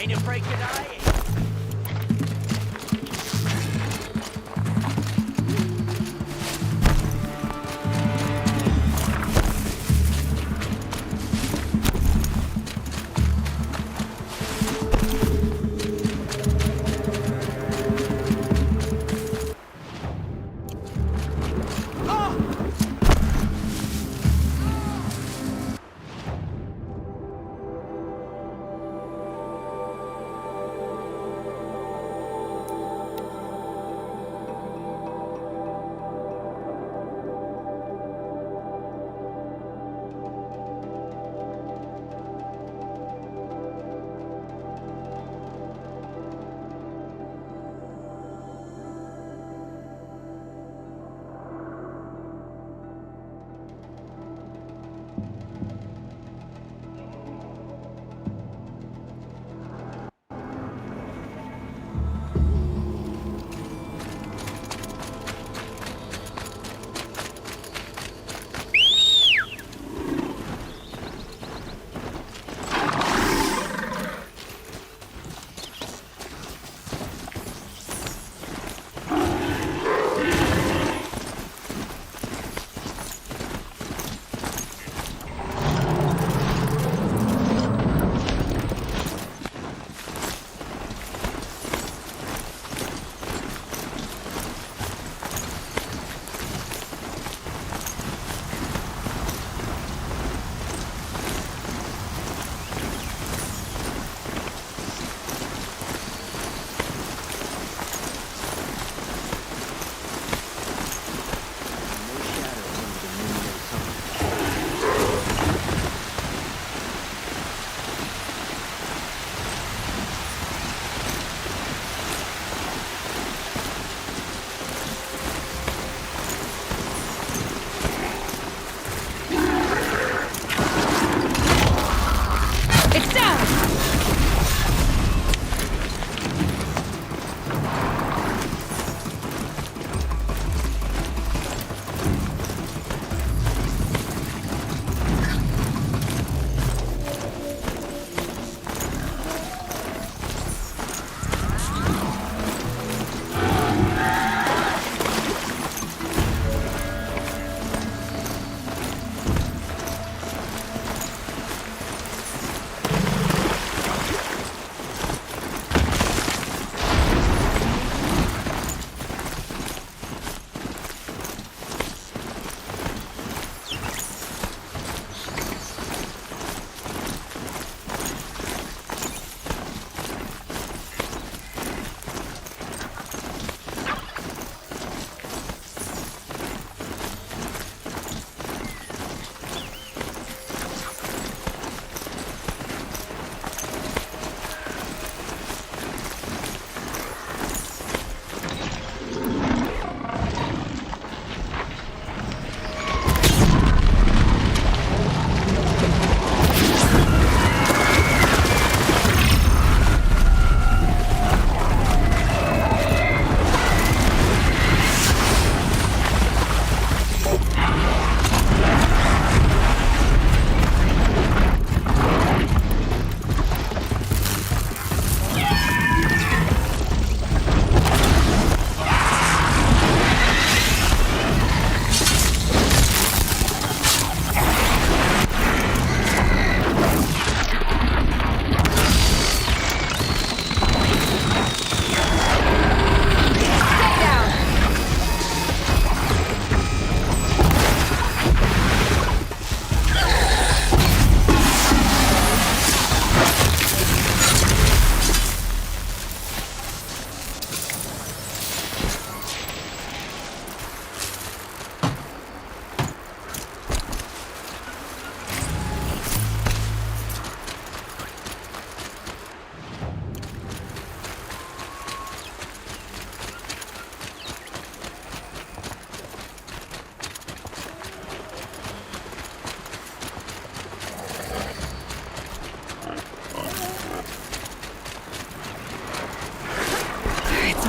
Ain't you afraid to die?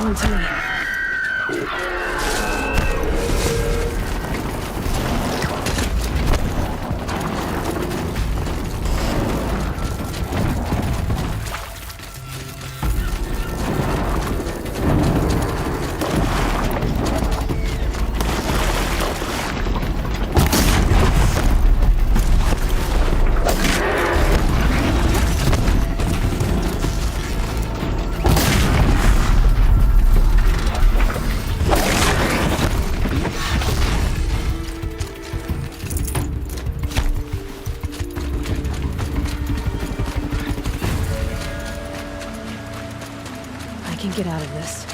on to me. can get out of this.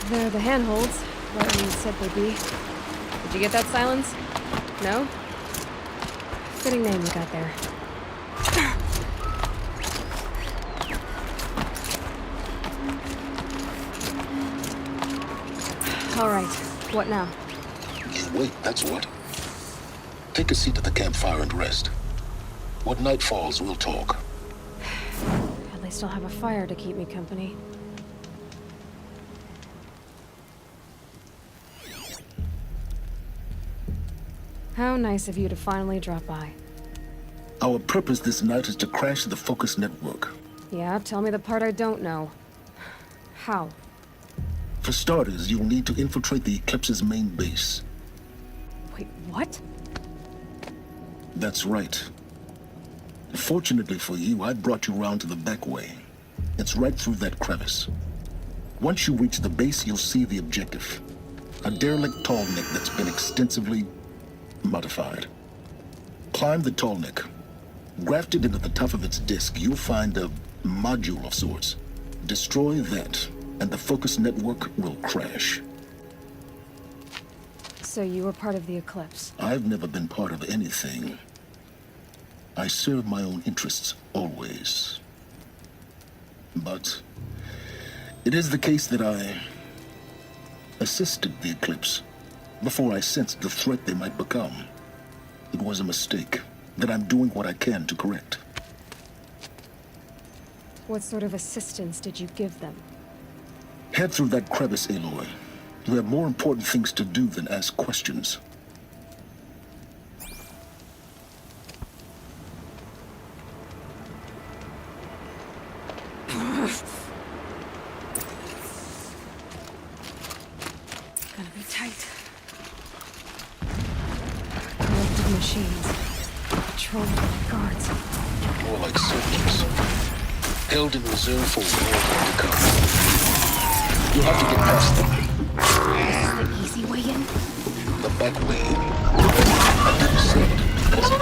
They're the handholds, right when you said they'd be. Did you get that, Silence? No? Fitting name you got there. All right, what now? Wait, that's what. Take a seat at the campfire and rest. When night falls, we'll talk. At least I'll have a fire to keep me company. How nice of you to finally drop by. Our purpose this night is to crash the Focus network. Yeah, tell me the part I don't know. How? For starters, you'll need to infiltrate the Eclipse's main base. Wait, what? That's right. Fortunately for you, I brought you round to the back way. It's right through that crevice. Once you reach the base, you'll see the objective. A derelict Tallneck that's been extensively modified. Climb the Tallneck. Grafted into the top of its disk, you'll find a module of sorts. Destroy that, and the Focus network will crash. So you were part of the Eclipse? I've never been part of anything. I serve my own interests, always. But it is the case that I assisted the Eclipse before I sensed the threat they might become. It was a mistake that I'm doing what I can to correct. What sort of assistance did you give them? Head through that crevice, Aloy. You have more important things to do than ask questions. Gonna be tight. Collective machines. Patrolled by guards. More like soldiers. Held in reserve for war to come. You'll have to get past them. The easy way in? The back way. I didn't say it because of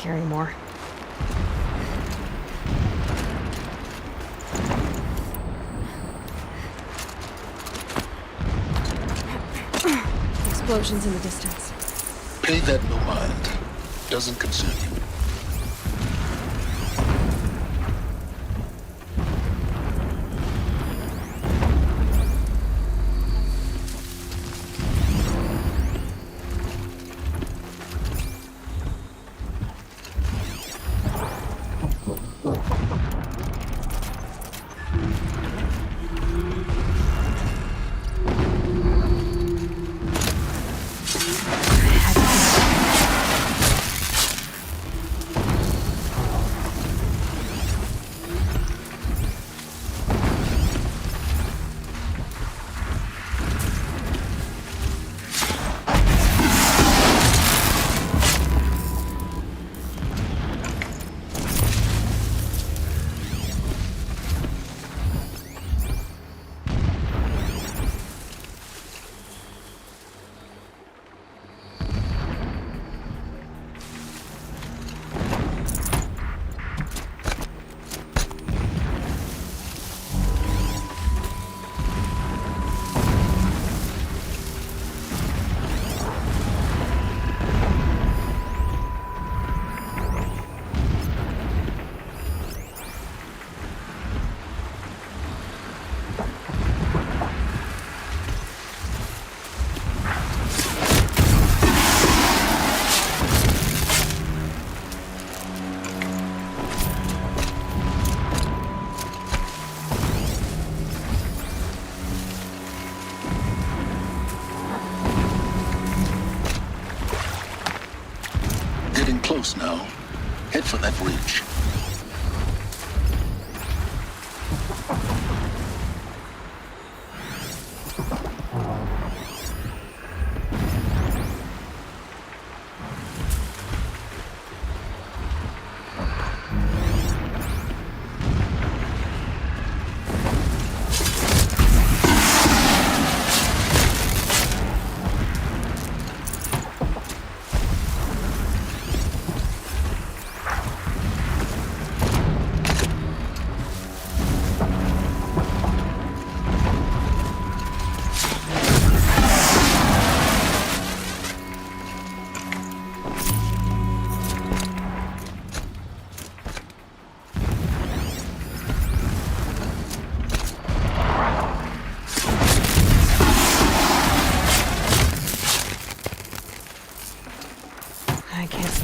carry more. Explosions in the distance. Pay that no mind. Doesn't concern you. Close now. Head for that bridge.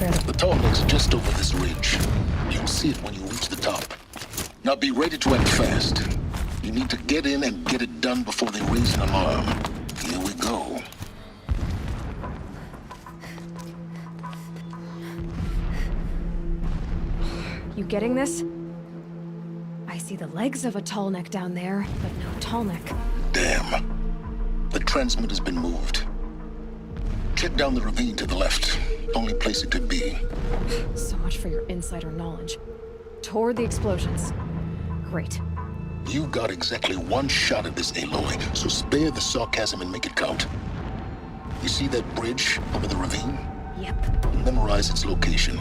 The Tallneck's just over this ridge. You'll see it when you reach the top. Now be ready to act fast. You need to get in and get it done before they raise an alarm. Here we go. You getting this? I see the legs of a Tallneck down there, but no Tallneck. Damn. The transmitter's been moved. Check down the ravine to the left. Only place it could be. So much for your insider knowledge. Toward the explosions. Great. You got exactly one shot at this, Aloy, so spare the sarcasm and make it count. You see that bridge over the ravine? Yep. Memorize its location.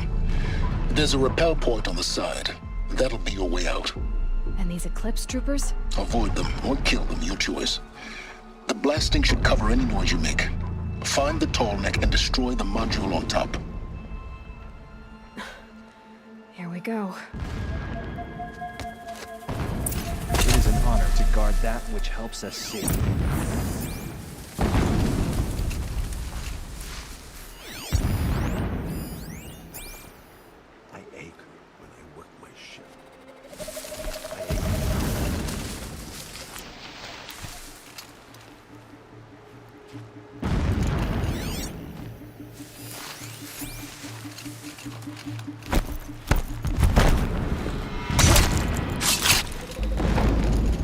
There's a rappel point on the side. That'll be your way out. And these Eclipse troopers? Avoid them or kill them, your choice. The blasting should cover any noise you make. Find the Tallneck and destroy the module on top. Here we go. It is an honor to guard that which helps us see. I ache when I work my shift.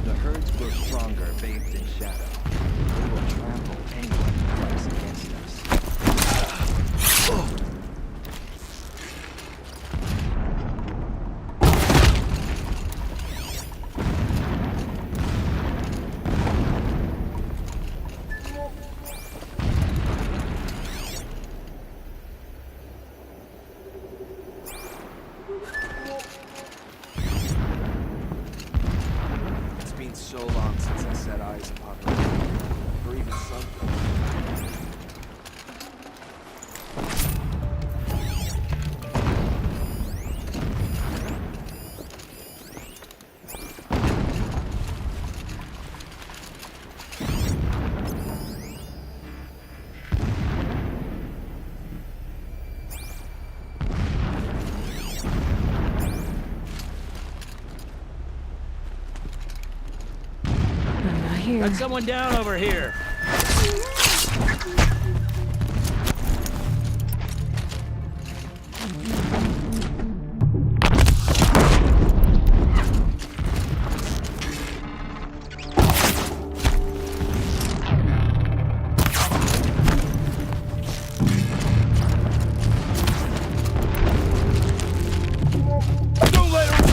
The herds grow stronger, bathed in shadow. I'm not here. Got someone down over here. Don't let her.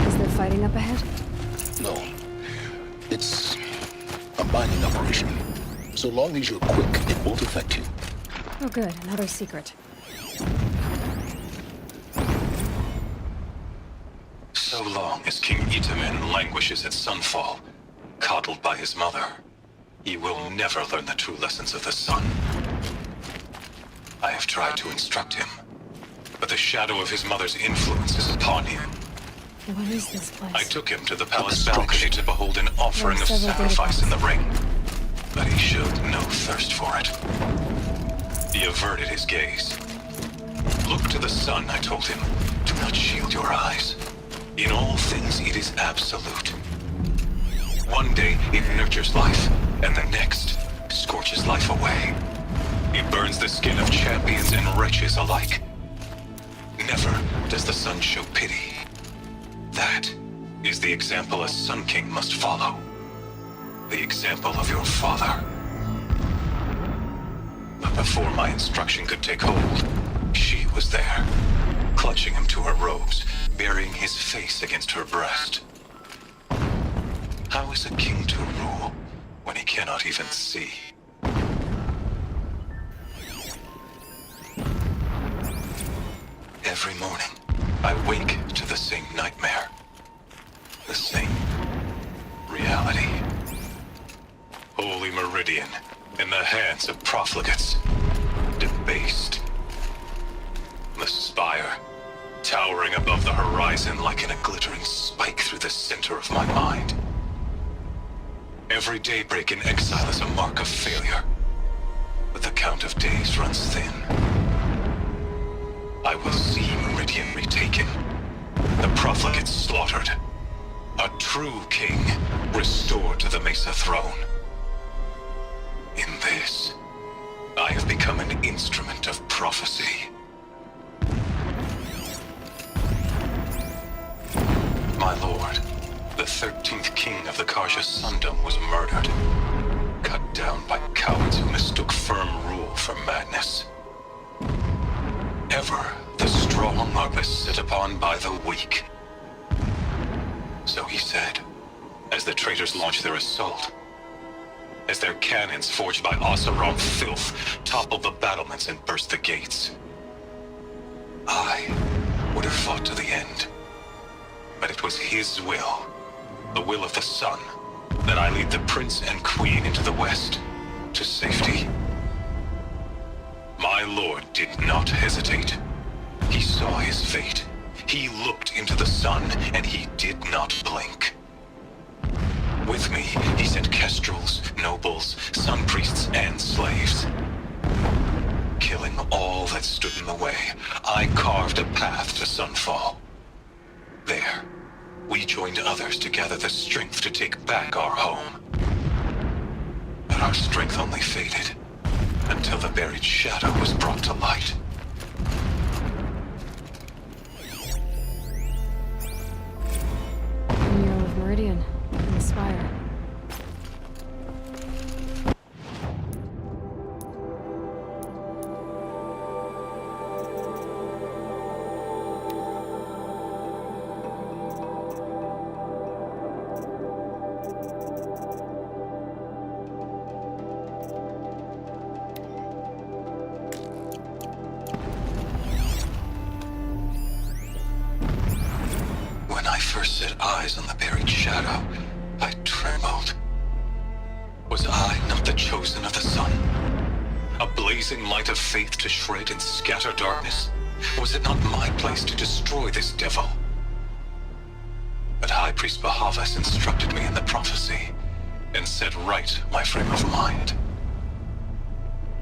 Is there fighting up ahead? No. It's a mining operation. So long as you're quick, it won't affect you. Oh good, another secret. So long as King Itamen languishes at Sunfall, coddled by his mother, he will never learn the true lessons of the sun. I have tried to instruct him, but the shadow of his mother's influence is upon him. What is this place? I took him to the palace Destruction. balcony to behold an offering of There are several sacrifice in the data ring, but he showed no thirst for it. He averted his gaze. Look to the sun, I told him. Do not shield your eyes. In all things, it is absolute. One day, it nurtures life, and the next, scorches life away. It burns the skin of champions and wretches alike. Never does the sun show pity. That is the example a Sun King must follow. The example of your father. But before my instruction could take hold, she was there, clutching him to her robes, burying his face against her breast. How is a king to rule when he cannot even see? Every morning, I wake to the same nightmare. The same reality. Holy Meridian, in the hands of profligates. Debased. The spire, towering above the horizon like in a glittering spike through the center of my mind. Every daybreak in exile is a mark of failure, but the count of days runs thin. I will see Meridian retaken, the profligates slaughtered, a true king restored to the Mesa throne. In this, I have become an instrument of prophecy. My lord, the 13th king of the Karja Sundom was murdered, cut down by cowards who mistook firm rule for madness. Ever the strong are beset upon by the weak. So he said, as the traitors launched their assault, as their cannons forged by Oseram filth toppled the battlements and burst the gates. I would have fought to the end, but it was his will, the will of the sun, that I lead the prince and queen into the west, to safety. My lord did not hesitate. He saw his fate. He looked into the sun, and he did not blink. With me, he sent kestrels, nobles, sun priests, and slaves. Killing all that stood in the way, I carved a path to Sunfall. There, we joined others to gather the strength to take back our home. But our strength only faded, until the buried shadow was brought to light. The mural of Meridian in the spire. shadow, I trembled. Was I not the chosen of the sun? A blazing light of faith to shred and scatter darkness? Was it not my place to destroy this devil? But High Priest Bahavas instructed me in the prophecy, and set right my frame of mind.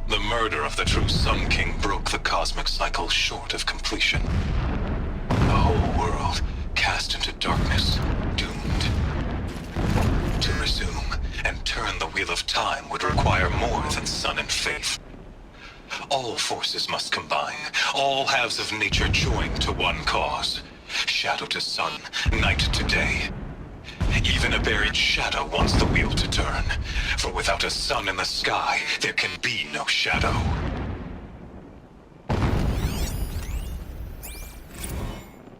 The murder of the true Sun King broke the cosmic cycle short of completion. The whole world cast into darkness, doomed. To resume and turn the wheel of time would require more than sun and faith. All forces must combine, all halves of nature join to one cause. Shadow to sun, night to day. Even a buried shadow wants the wheel to turn, for without a sun in the sky, there can be no shadow.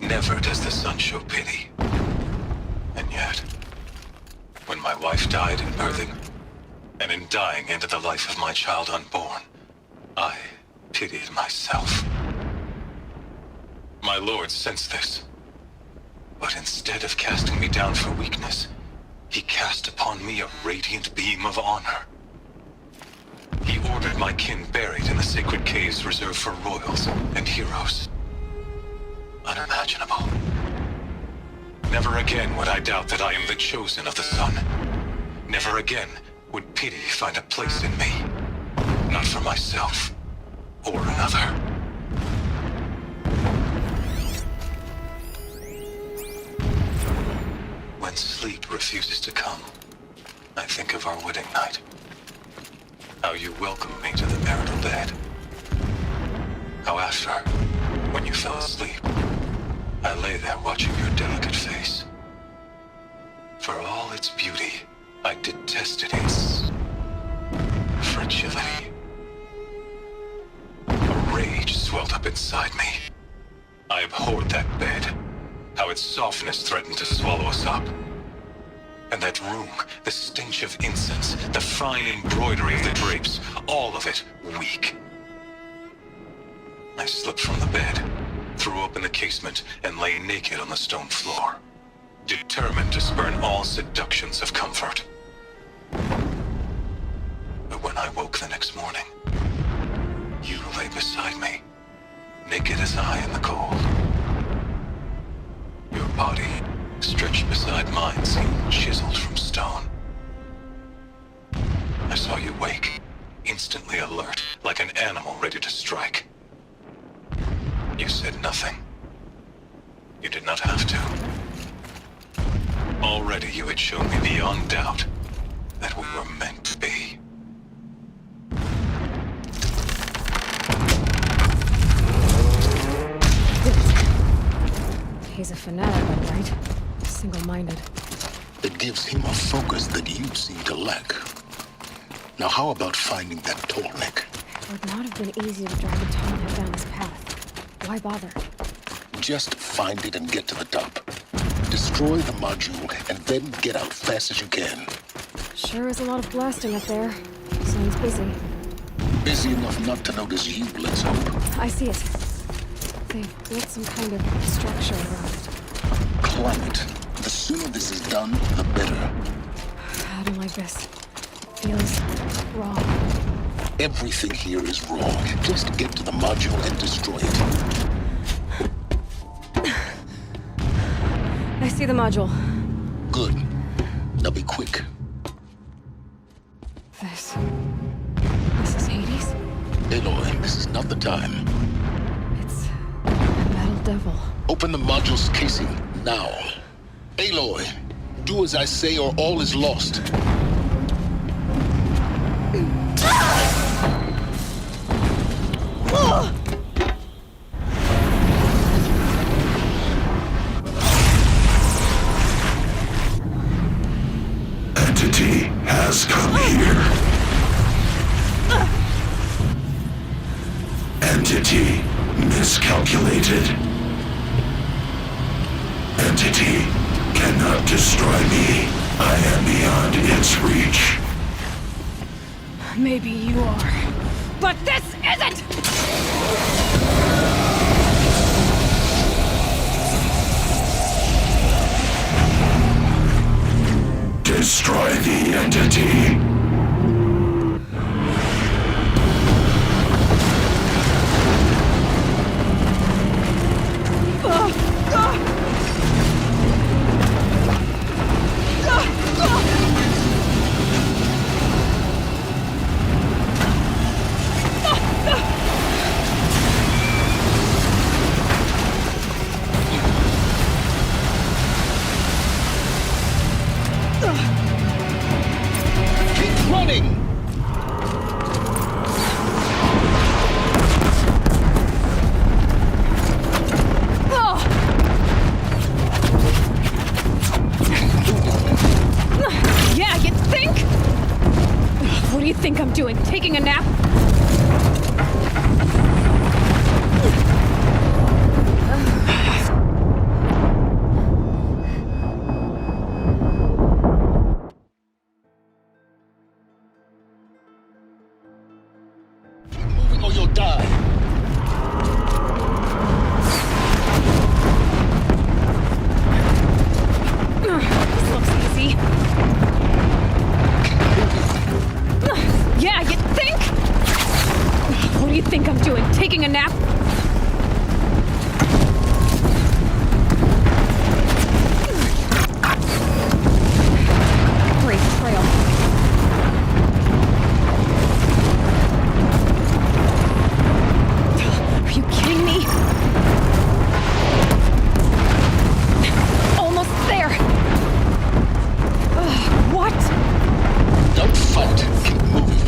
Never does the sun show pity. And yet, when my wife died in birthing, and in dying ended the life of my child unborn, I pitied myself. My lord sensed this. But instead of casting me down for weakness, he cast upon me a radiant beam of honor. He ordered my kin buried in the sacred caves reserved for royals and heroes. Unimaginable. Never again would I doubt that I am the chosen of the sun. Never again would pity find a place in me. Not for myself or another. When sleep refuses to come, I think of our wedding night. How you welcomed me to the marital bed. How after, when you fell asleep, I lay there watching your delicate face. For all its beauty, I detested its fragility. A rage swelled up inside me. I abhorred that bed. How its softness threatened to swallow us up. And that room, the stench of incense, the fine embroidery of the drapes, all of it weak. I slipped from the bed, threw open the casement, and lay naked on the stone floor, determined to spurn all seductions of comfort. But when I woke the next morning, you lay beside me, naked as I in the cold. Your body, stretched beside mine, seemed chiseled from stone. I saw you wake, instantly alert, like an animal ready to strike. You said nothing. You did not have to. Already you had shown me beyond doubt that we were meant to be. He's a fanatic, all right? Single-minded. It gives him a focus that you seem to lack. Now how about finding that Tallneck? It would not have been easy to drag a Tallneck down this path. Why bother? Just find it and get to the top. Destroy the module and then get out fast as you can. Sure is a lot of blasting up there. Sounds busy. Busy enough not to notice you, let's hope. I see it. They've built some kind of structure around it. Climb it. The sooner this is done, the better. I don't like this. Feels wrong. Everything here is wrong. Just get to the module and destroy it. I see the module. Good. Now be quick. This is Hades? Aloy, this is not the time. It's a metal devil. Open the module's casing, now. Aloy, do as I say or all is lost. Entity has come here. Entity miscalculated. Entity cannot destroy me. I am beyond its reach. Maybe you are. But this isn't! destroy the entity. Keep running! Yeah, you think? What do you think I'm doing? Taking a nap? Keep moving or you'll die. This looks easy. Yeah, you think? What do you think I'm doing? Taking a nap? Great trail. Are you kidding me? Almost there. What? Don't fight. Keep moving.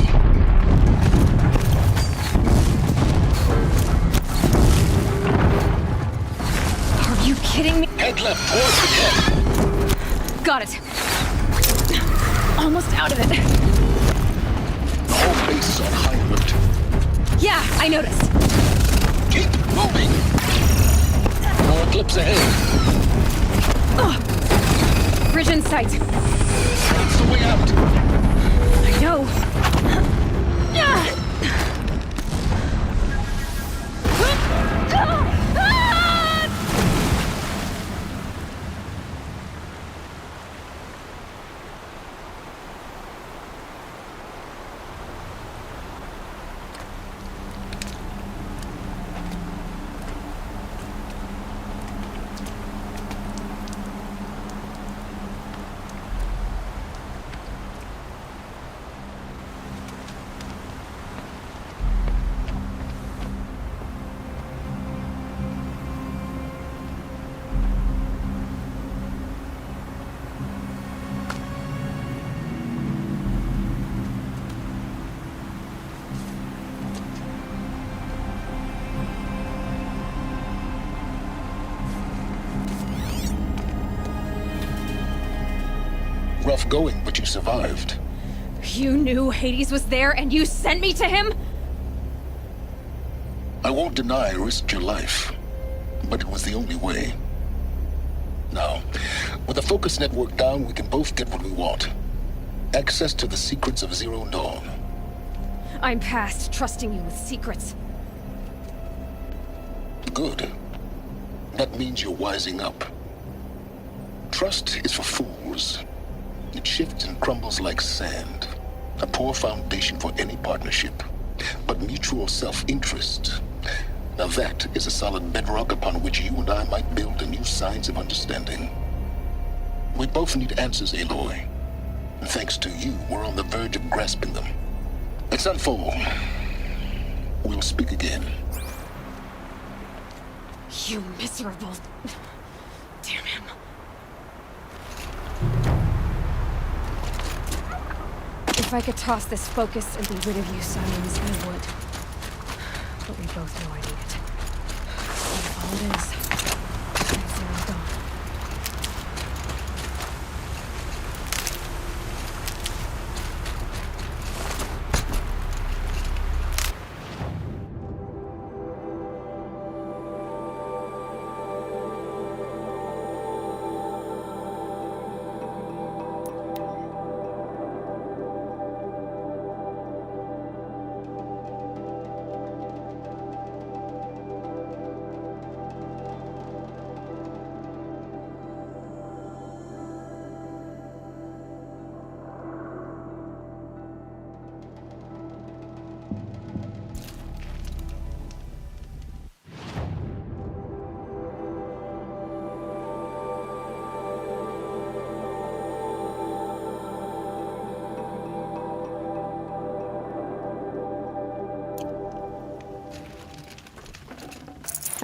Are you kidding me? Head left towards the head. Got it. Almost out of it. The whole base is on high alert. Yeah, I noticed. Keep moving! No eclipse ahead. Bridge in sight. That's the way out. I know. Rough going, but you survived. You knew Hades was there and you sent me to him? I won't deny I risked your life, but it was the only way. Now, with the focus network down, we can both get what we want. Access to the secrets of Zero Dawn. I'm past trusting you with secrets. Good. That means you're wising up. Trust is for fools. It shifts and crumbles like sand. A poor foundation for any partnership. But mutual self-interest. Now that is a solid bedrock upon which you and I might build a new science of understanding. We both need answers, Aloy. And thanks to you, we're on the verge of grasping them. Let's unfold. We'll speak again. You miserable... Damn him. If I could toss this focus and be rid of you, Simons, I would. But we both know I need it. That's all it is. Zero Dawn.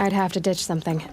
I'd have to ditch something.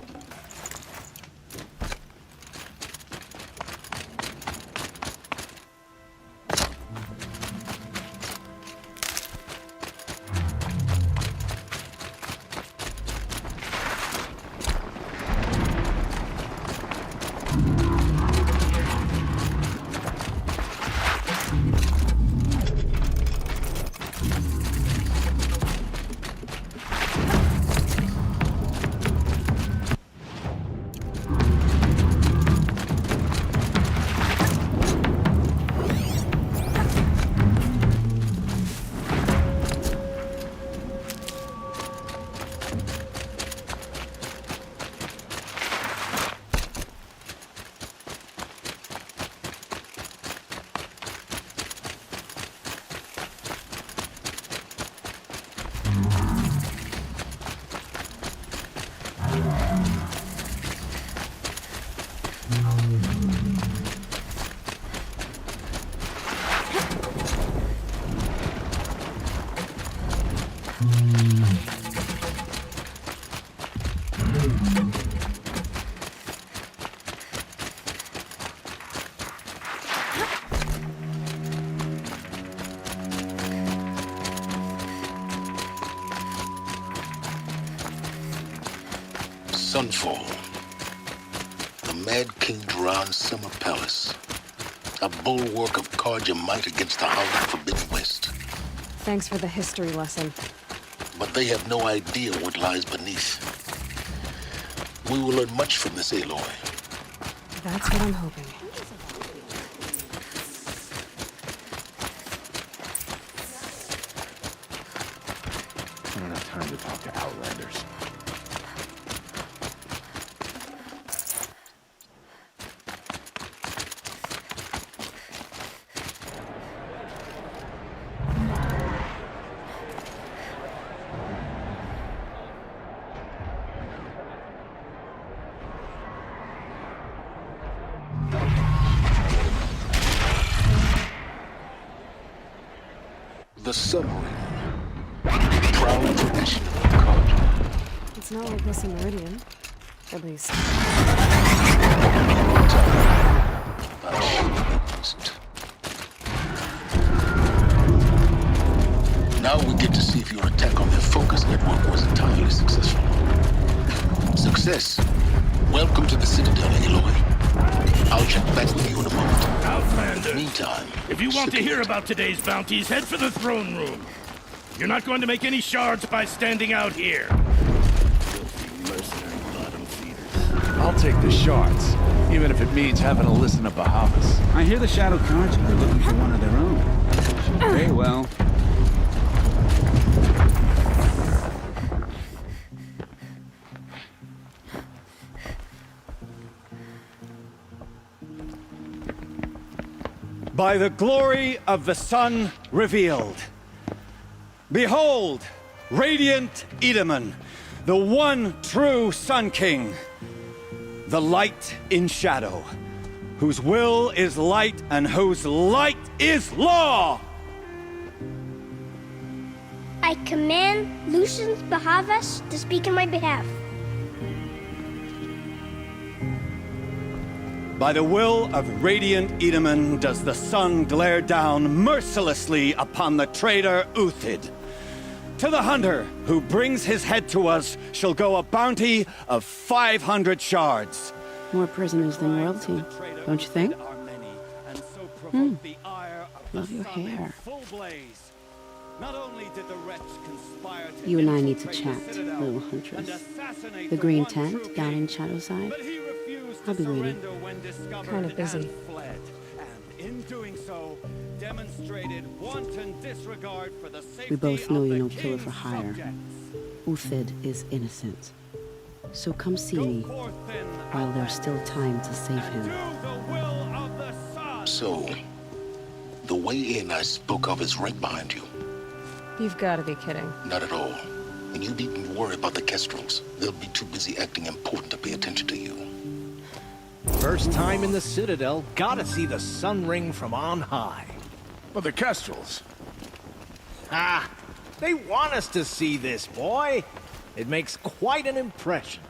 Sunfall. The Mad King Duran's summer palace. A bulwark of Carja might against the howling Forbidden West. Thanks for the history lesson. But they have no idea what lies beneath. We will learn much from this Aloy. That's what I'm hoping. I don't have time to talk to Outlanders. The submarine. Proud tradition of Carja. It's not like missing Meridian. At least. I'm sure it wasn't. Now we get to see if your attack on their focus network was entirely successful. Success. Welcome to the Citadel, Aloy. I'll check back with you in a moment. Outlander, Meantime, if you want to hear about today's bounties, head for the throne room. You're not going to make any shards by standing out here. Filthy mercenary bottom feeders. I'll take the shards, even if it means having to listen to Bahamas. I hear the Shadow Cards are looking for one of their own. Very well. By the glory of the sun revealed. Behold, radiant Edaman, the one true Sun King, the light in shadow, whose will is light and whose light is law! I command Lucius Bahavas to speak in my behalf. By the will of radiant Edaman does the sun glare down mercilessly upon the traitor Uthid. To the hunter who brings his head to us shall go a bounty of 500 shards. More prisoners than royalty, don't you think? Love your hair. You and I need to chat, little huntress. The green tent down in Shadowside. I'll be waiting. Kind of busy. We both know you're no killer for hire. Uthid is innocent. So come see me while there's still time to save him. So, the way in I spoke of is right behind you. You've got to be kidding. Not at all. And you needn't worry about the Kestrels. They'll be too busy acting important to pay attention to you. First time in the Citadel, gotta see the sun ring from on high. But the Kestrels. Ah, they want us to see this, boy. It makes quite an impression.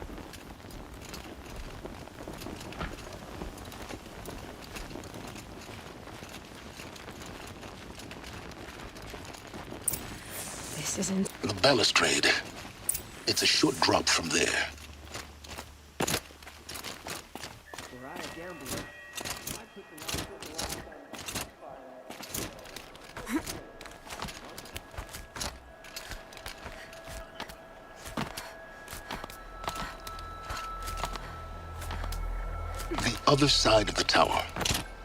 This isn't... The balustrade. It's a short drop from there. The other side of the tower.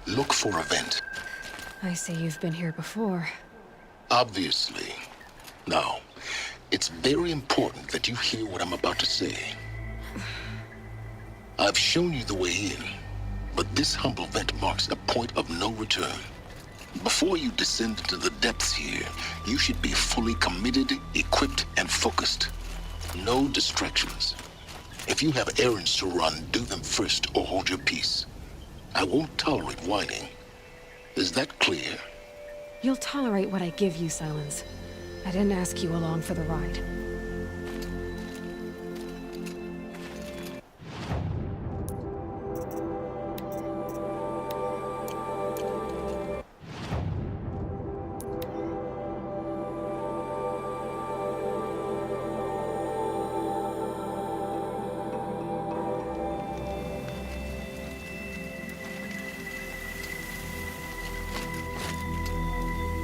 Look for a vent. I see you've been here before. Obviously. Now, it's very important that you hear what I'm about to say. I've shown you the way in, but this humble vent marks a point of no return. Before you descend into the depths here, you should be fully committed, equipped, and focused. No distractions. If you have errands to run, do them first or hold your peace. I won't tolerate whining. Is that clear? You'll tolerate what I give you, Silence. I didn't ask you along for the ride.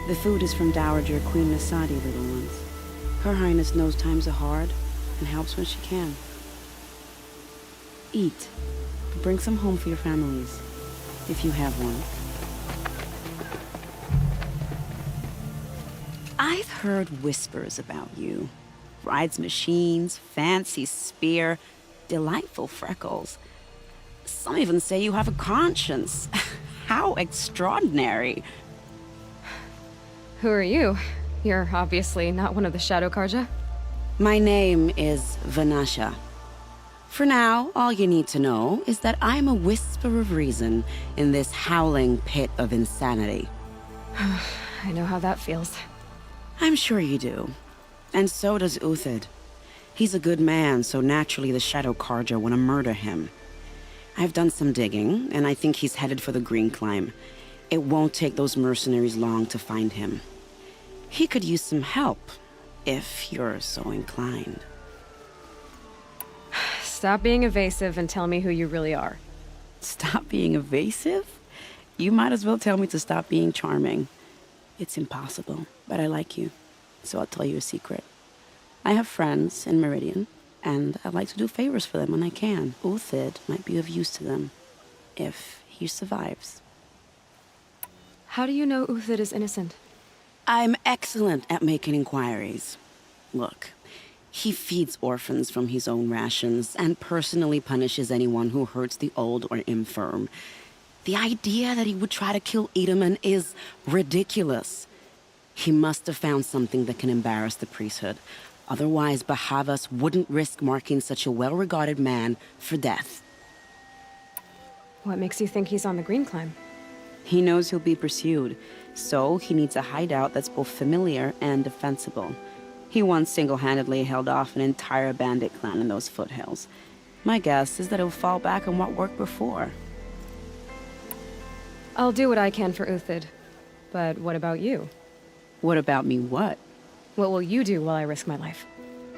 The food is from Dowager Queen Nasadi, little ones. Her Highness knows times are hard and helps when she can. Eat. Bring some home for your families, if you have one. I've heard whispers about you. Rides machines, fancy spear, delightful freckles. Some even say you have a conscience. How extraordinary. Who are you? You're obviously not one of the Shadow Karja. My name is Vanasha. For now, all you need to know is that I'm a whisper of reason in this howling pit of insanity. I know how that feels. I'm sure you do. And so does Uthid. He's a good man, so naturally the Shadow Karja want to murder him. I've done some digging, and I think he's headed for the Green Climb. It won't take those mercenaries long to find him. He could use some help, if you're so inclined. Stop being evasive and tell me who you really are. Stop being evasive? You might as well tell me to stop being charming. It's impossible, but I like you, so I'll tell you a secret. I have friends in Meridian, and I like to do favors for them when I can. Uthid might be of use to them, if he survives. How do you know Uthid is innocent? I'm excellent at making inquiries. Look, he feeds orphans from his own rations and personally punishes anyone who hurts the old or infirm. The idea that he would try to kill Edelman is ridiculous. He must have found something that can embarrass the priesthood. Otherwise, Bahavas wouldn't risk marking such a well-regarded man for death. What makes you think he's on the Green Climb? He knows he'll be pursued, so he needs a hideout that's both familiar and defensible. He once single-handedly held off an entire bandit clan in those foothills. My guess is that he'll fall back on what worked before. I'll do what I can for Uthid. But what about you? What about me what? What will you do while I risk my life?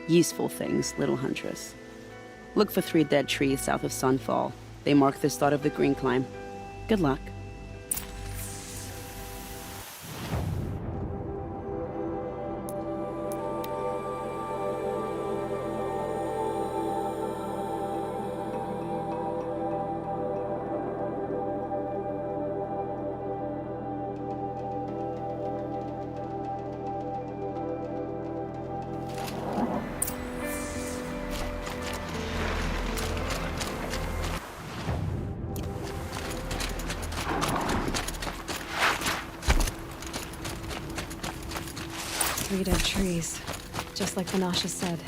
Useful things, little huntress. Look for 3 dead trees south of Sunfall. They mark the start of the Green Climb. Good luck. Three dead trees, just like Vanasha said.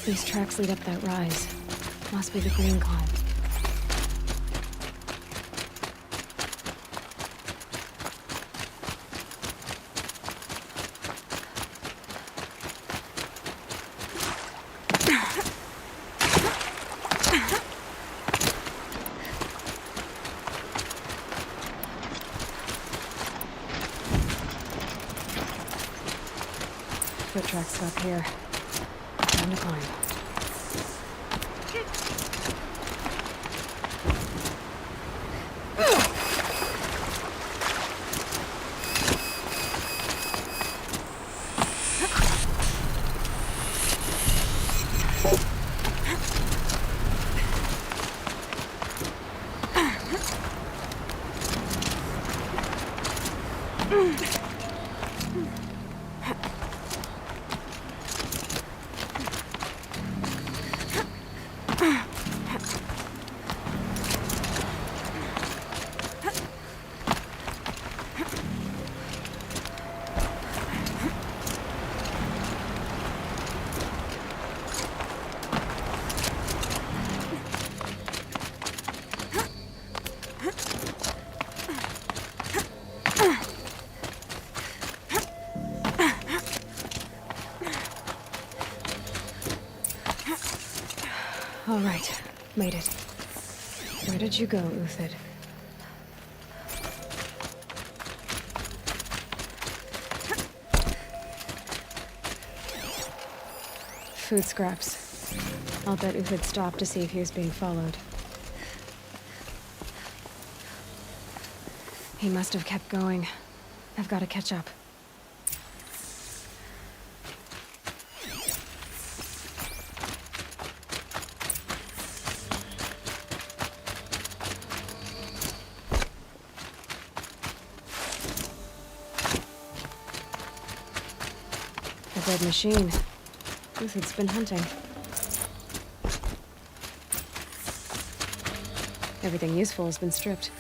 These tracks lead up that rise. Must be the Green Climb. foot tracks stop here. Time to climb. All right, made it. Where did you go, Uthid? Food scraps. I'll bet Uthid stopped to see if he was being followed. He must have kept going. I've got to catch up. A dead machine. Uthid's been hunting. Everything useful has been stripped.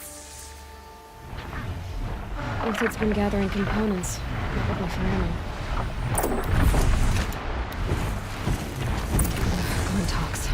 Uthid's been gathering components, probably for ammo. Glenn talks.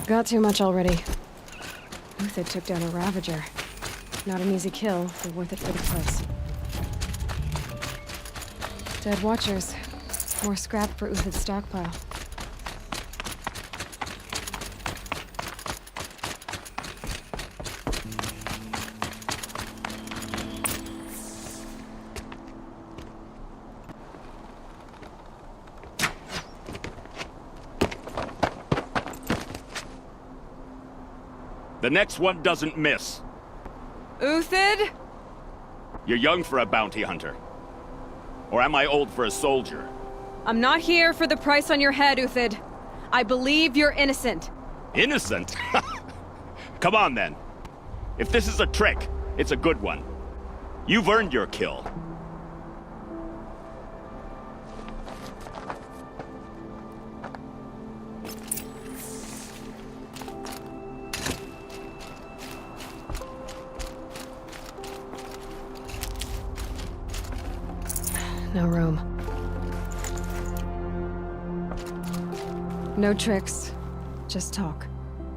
Got too much already. Uthid took down a Ravager. Not an easy kill, but worth it for the price. Dead Watchers. More scrap for Uthid's stockpile. The next one doesn't miss. Uthid? You're young for a bounty hunter. Or am I old for a soldier? I'm not here for the price on your head, Uthid. I believe you're innocent. Innocent? Come on, then. If this is a trick, it's a good one. You've earned your kill. No room. No tricks. Just talk.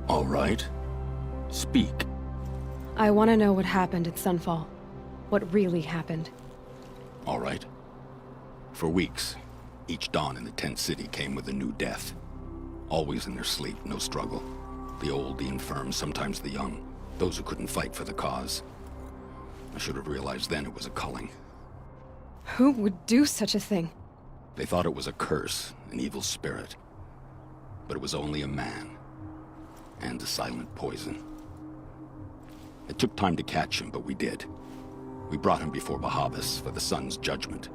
All right. Speak. I want to know what happened at Sunfall. What really happened. All right. For weeks, each dawn in the tent city came with a new death. Always in their sleep, no struggle. The old, the infirm, sometimes the young. Those who couldn't fight for the cause. I should have realized then it was a culling. Who would do such a thing? They thought it was a curse, an evil spirit. But it was only a man. And a silent poison. It took time to catch him, but we did. We brought him before Bahavas for the sun's judgment.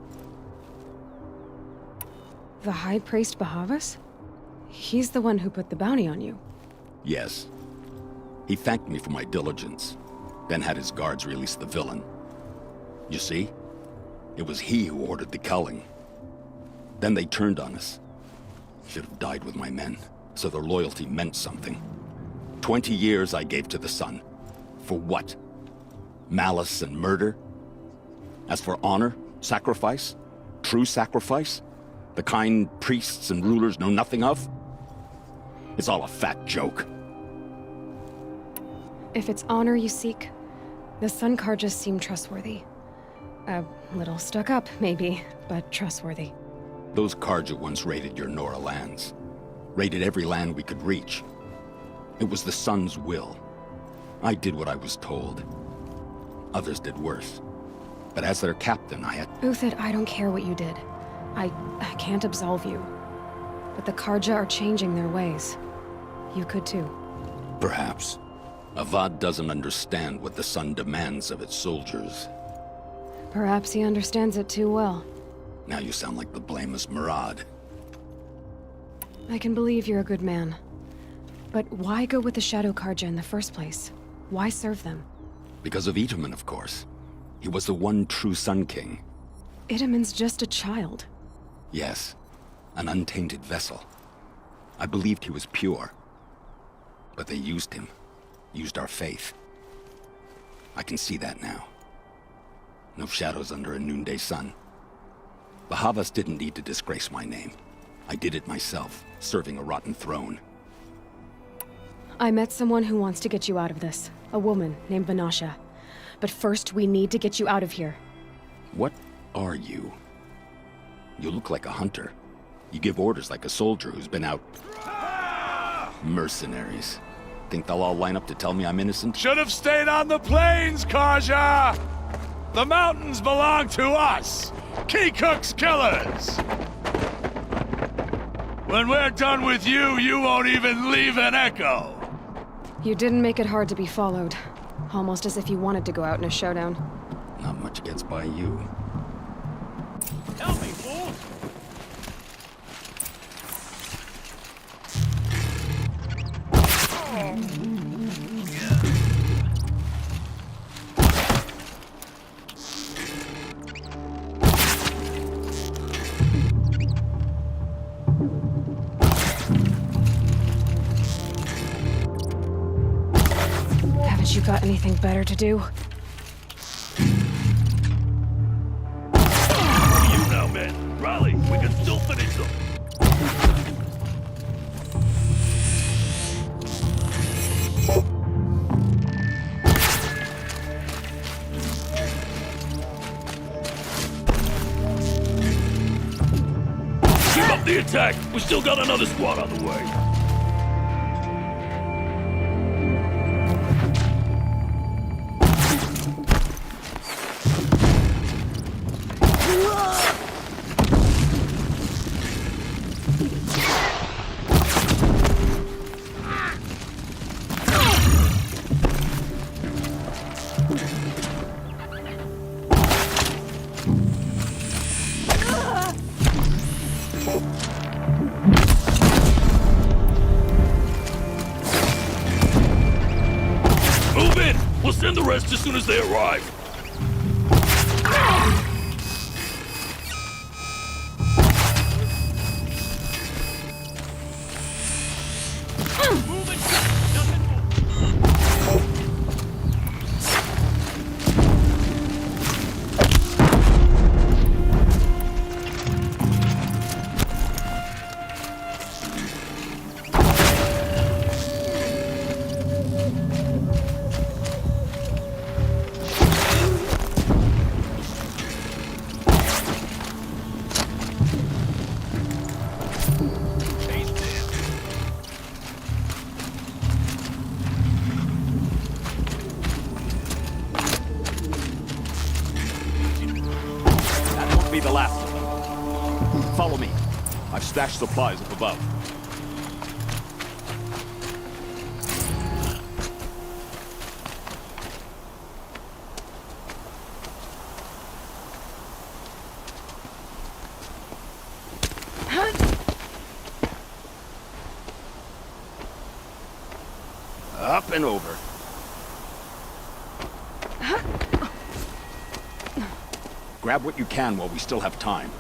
The High Priest Bahavas? He's the one who put the bounty on you. Yes. He thanked me for my diligence, then had his guards release the villain. You see? It was he who ordered the culling. Then they turned on us. Should have died with my men, so their loyalty meant something. 20 years I gave to the sun. For what? Malice and murder? As for honor, sacrifice, true sacrifice, the kind priests and rulers know nothing of? It's all a fat joke. If it's honor you seek, the Sun Karjas seem trustworthy. A little stuck up, maybe, but trustworthy. Those Karja once raided your Nora lands. Raided every land we could reach. It was the Sun's will. I did what I was told. Others did worse. But as their captain, I had... Uthid, I don't care what you did. I can't absolve you. But the Karja are changing their ways. You could too. Perhaps. Avad doesn't understand what the Sun demands of its soldiers. Perhaps he understands it too well. Now you sound like the blameless Murad. I can believe you're a good man. But why go with the Shadow Karja in the first place? Why serve them? Because of Itaman, of course. He was the one true Sun King. Itaman's just a child. Yes, an untainted vessel. I believed he was pure. But they used him. Used our faith. I can see that now. No shadows under a noonday sun. Bahavas didn't need to disgrace my name. I did it myself, serving a rotten throne. I met someone who wants to get you out of this. A woman named Vanasha. But first, we need to get you out of here. What are you? You look like a hunter. You give orders like a soldier who's been out... Mercenaries. Think they'll all line up to tell me I'm innocent? Should have stayed on the plains, Karja! The mountains belong to us! Keycook's killers! When we're done with you, you won't even leave an echo! You didn't make it hard to be followed. Almost as if you wanted to go out in a showdown. Not much gets by you. Help me, fool! Haven't you got anything better to do? You now, men. Rally! We can still finish them! Keep up the attack! We still got another squad on the way! We'll send the rest as soon as they arrive. Be the last of them. Follow me. I've stashed supplies up above. Up and over. Grab what you can while we still have time.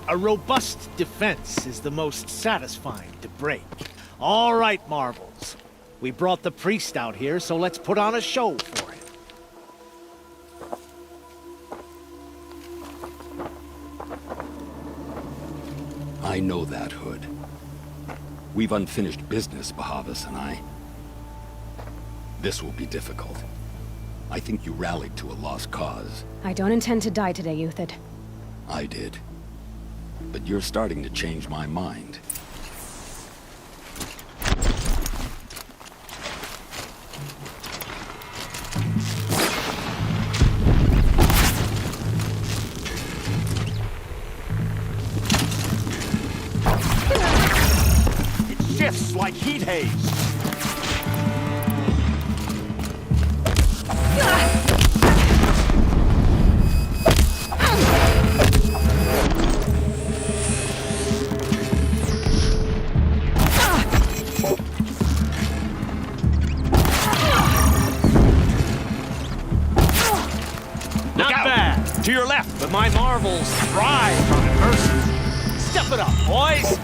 A robust defense is the most satisfying to break. All right, Marvels. We brought the priest out here, so let's put on a show for him. I know that, Hood. We've unfinished business, Bahavas and I. This will be difficult. I think you rallied to a lost cause. I don't intend to die today, Euthyd. I did. But you're starting to change my mind. It shifts like heat haze. To your left, but my marvels thrive on adversity. Step it up, boys!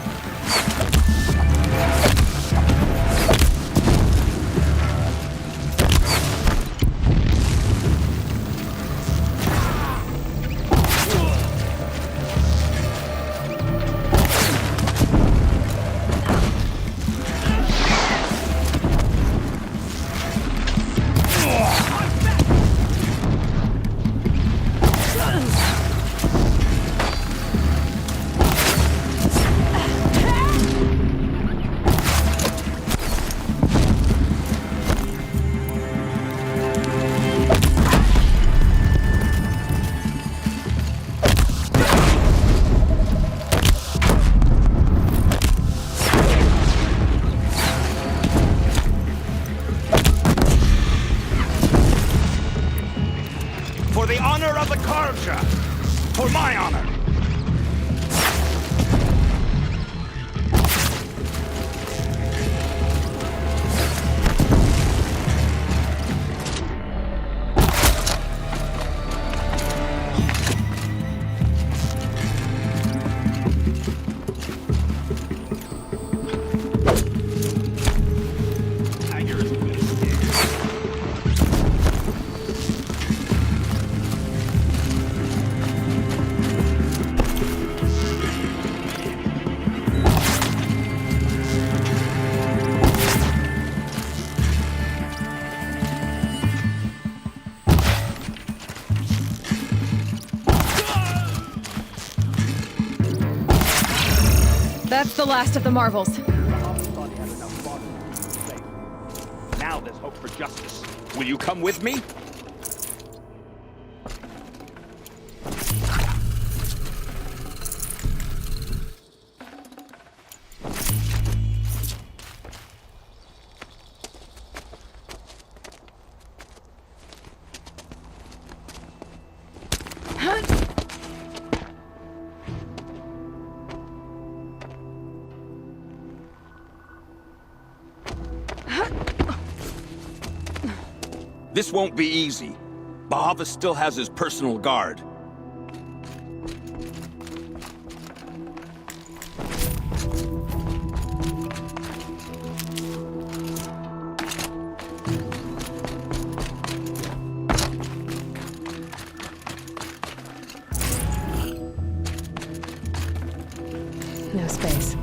For the honor of the Karja! For my honor! That's the last of the marvels. Now there's hope for justice. Will you come with me? This won't be easy. Bahavas still has his personal guard. No space.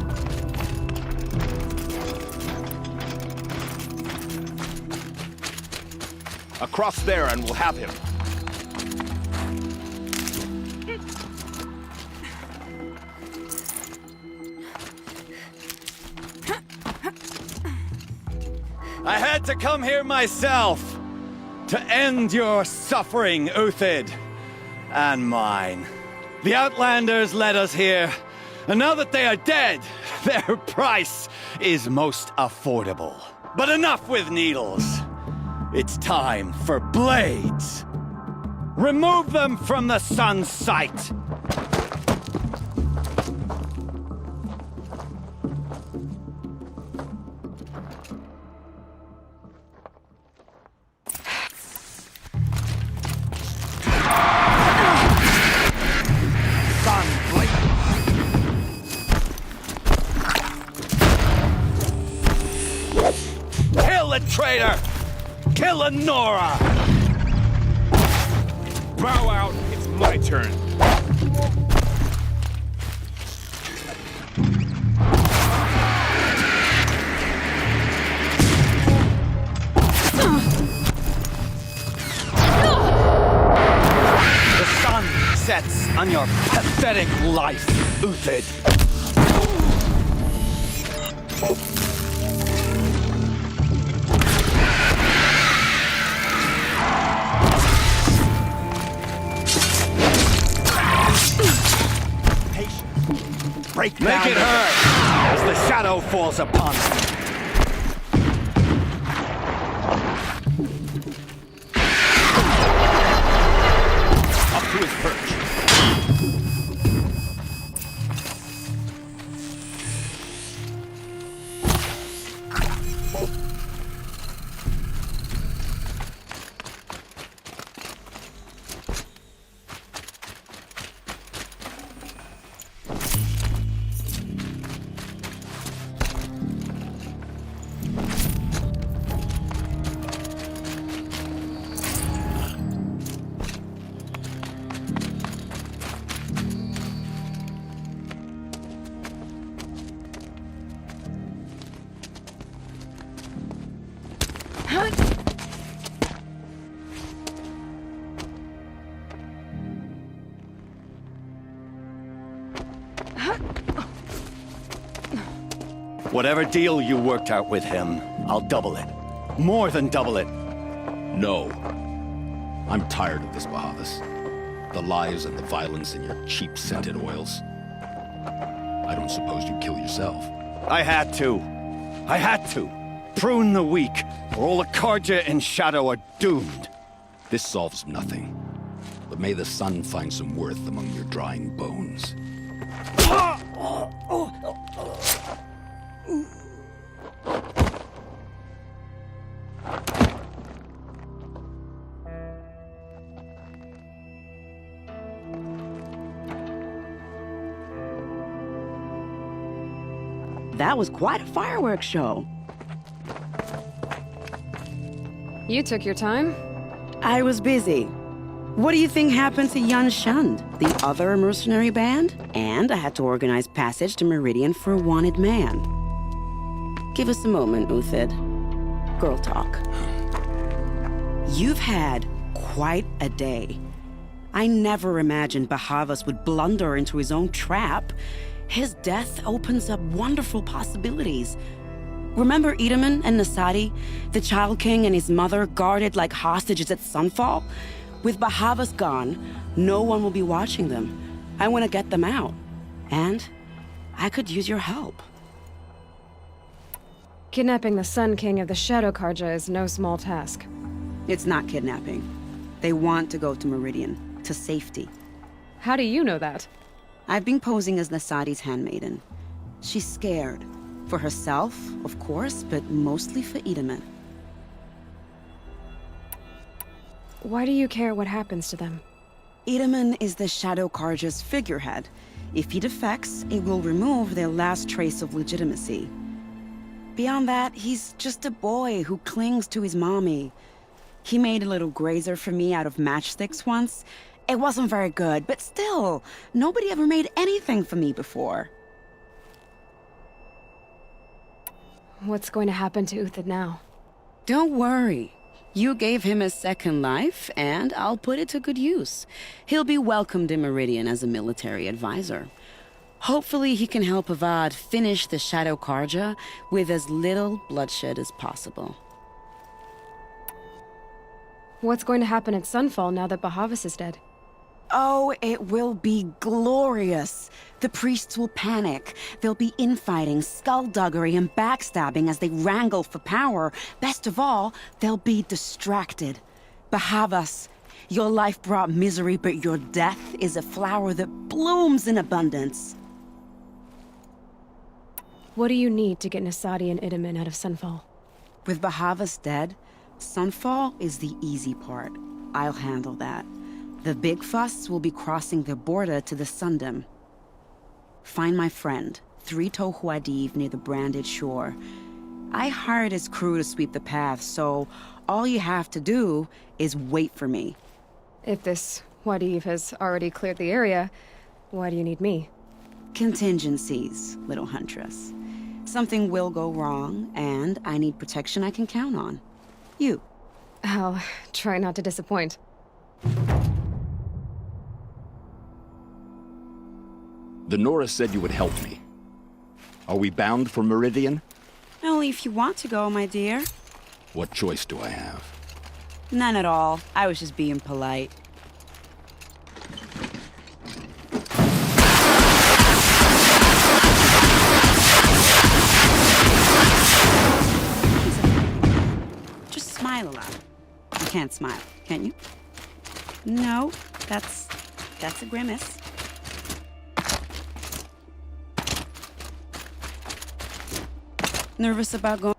Across there and we'll have him. I had to come here myself to end your suffering, Uthid, and mine. The Outlanders led us here, and now that they are dead, their price is most affordable. But enough with needles. It's time for blades. Remove them from the sun's sight. Kill the traitor! Kill Nora! Bow out, it's my turn. The sun sets on your pathetic life, Uthid. Break Make down it hurt as the shadow falls upon us. Up to his perch. Whatever deal you worked out with him, I'll double it. More than double it. No. I'm tired of this, Bahavas. The lies and the violence and your cheap-scented oils. I don't suppose you'd kill yourself. I had to. I had to. Prune the weak, or all the Karja in Shadow are doomed. This solves nothing. But may the sun find some worth among your drying bones. That was quite a fireworks show. You took your time? I was busy. What do you think happened to Yun Shund, the other mercenary band? And I had to organize passage to Meridian for a wanted man. Give us a moment, Uthid. Girl talk. You've had quite a day. I never imagined Bahavas would blunder into his own trap. His death opens up wonderful possibilities. Remember Edaman and Nasadi, the Child King and his mother guarded like hostages at Sunfall? With Bahavas gone, no one will be watching them. I want to get them out. And I could use your help. Kidnapping the Sun King of the Shadow Karja is no small task. It's not kidnapping. They want to go to Meridian, to safety. How do you know that? I've been posing as Nasadi's handmaiden. She's scared. For herself, of course, but mostly for Edaman. Why do you care what happens to them? Edaman is the Shadow Karja's figurehead. If he defects, it will remove their last trace of legitimacy. Beyond that, he's just a boy who clings to his mommy. He made a little grazer for me out of matchsticks once. It wasn't very good, but still, nobody ever made anything for me before. What's going to happen to Uthid now? Don't worry. You gave him a second life, and I'll put it to good use. He'll be welcomed in Meridian as a military advisor. Hopefully he can help Avad finish the Shadow Karja with as little bloodshed as possible. What's going to happen at Sunfall now that Bahavas is dead? Oh, it will be glorious. The priests will panic. There'll be infighting, skullduggery, and backstabbing as they wrangle for power. Best of all, they'll be distracted. Bahavas, your life brought misery, but your death is a flower that blooms in abundance. What do you need to get Nasadi and Edaman out of Sunfall? With Bahavas dead, Sunfall is the easy part. I'll handle that. The big fuss will be crossing the border to the Sundom. Find my friend, Traitor near the branded shore. I hired his crew to sweep the path, so all you have to do is wait for me. If this Wadiv has already cleared the area, why do you need me? Contingencies, little huntress. Something will go wrong, and I need protection I can count on. You. I'll try not to disappoint. The Nora said you would help me. Are we bound for Meridian? Only if you want to go, my dear. What choice do I have? None at all. I was just being polite. Just smile a lot. You can't smile, can you? No, that's a grimace. Nervous about going?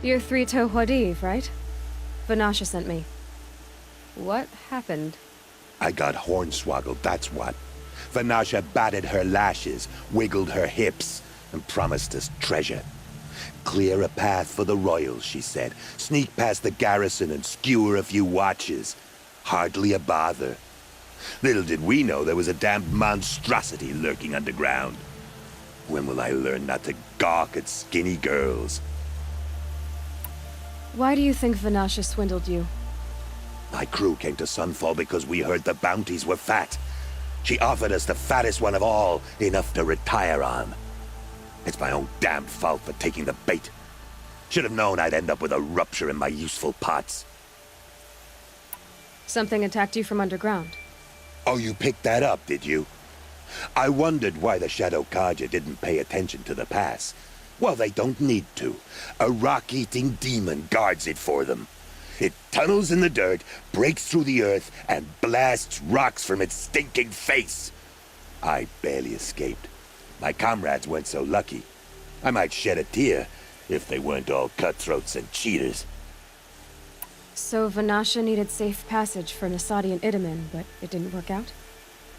You're Traitor Wadiv, right? Vanasha sent me. What happened? I got hornswoggled, that's what. Vanasha batted her lashes, wiggled her hips, and promised us treasure. Clear a path for the royals, she said. Sneak past the garrison and skewer a few watches. Hardly a bother. Little did we know there was a damned monstrosity lurking underground. When will I learn not to gawk at skinny girls? Why do you think Vanasha swindled you? My crew came to Sunfall because we heard the bounties were fat. She offered us the fattest one of all, enough to retire on. It's my own damn fault for taking the bait. Should have known I'd end up with a rupture in my useful parts. Something attacked you from underground. Oh, you picked that up, did you? I wondered why the Shadow Karja didn't pay attention to the pass. Well, they don't need to. A rock-eating demon guards it for them. It tunnels in the dirt, breaks through the earth, and blasts rocks from its stinking face. I barely escaped. My comrades weren't so lucky. I might shed a tear if they weren't all cutthroats and cheaters. So Vanasha needed safe passage for Nasadi and Edaman, but it didn't work out?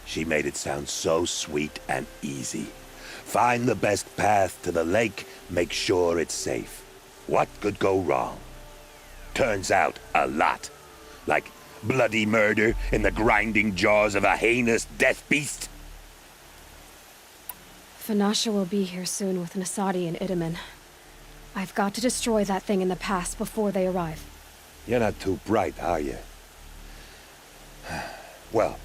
She made it sound so sweet and easy. Find the best path to the lake, make sure it's safe. What could go wrong? Turns out, a lot. Like bloody murder in the grinding jaws of a heinous death beast. Finasha will be here soon with Nasadi and Itamen. I've got to destroy that thing in the pass before they arrive. You're not too bright, are you? Well,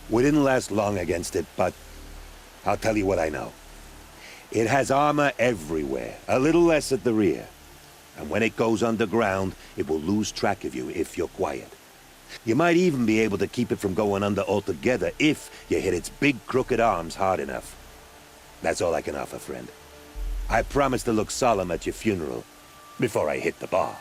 we didn't last long against it, but I'll tell you what I know. It has armor everywhere, a little less at the rear. And when it goes underground, it will lose track of you if you're quiet. You might even be able to keep it from going under altogether if you hit its big crooked arms hard enough. That's all I can offer, friend. I promise to look solemn at your funeral before I hit the bar.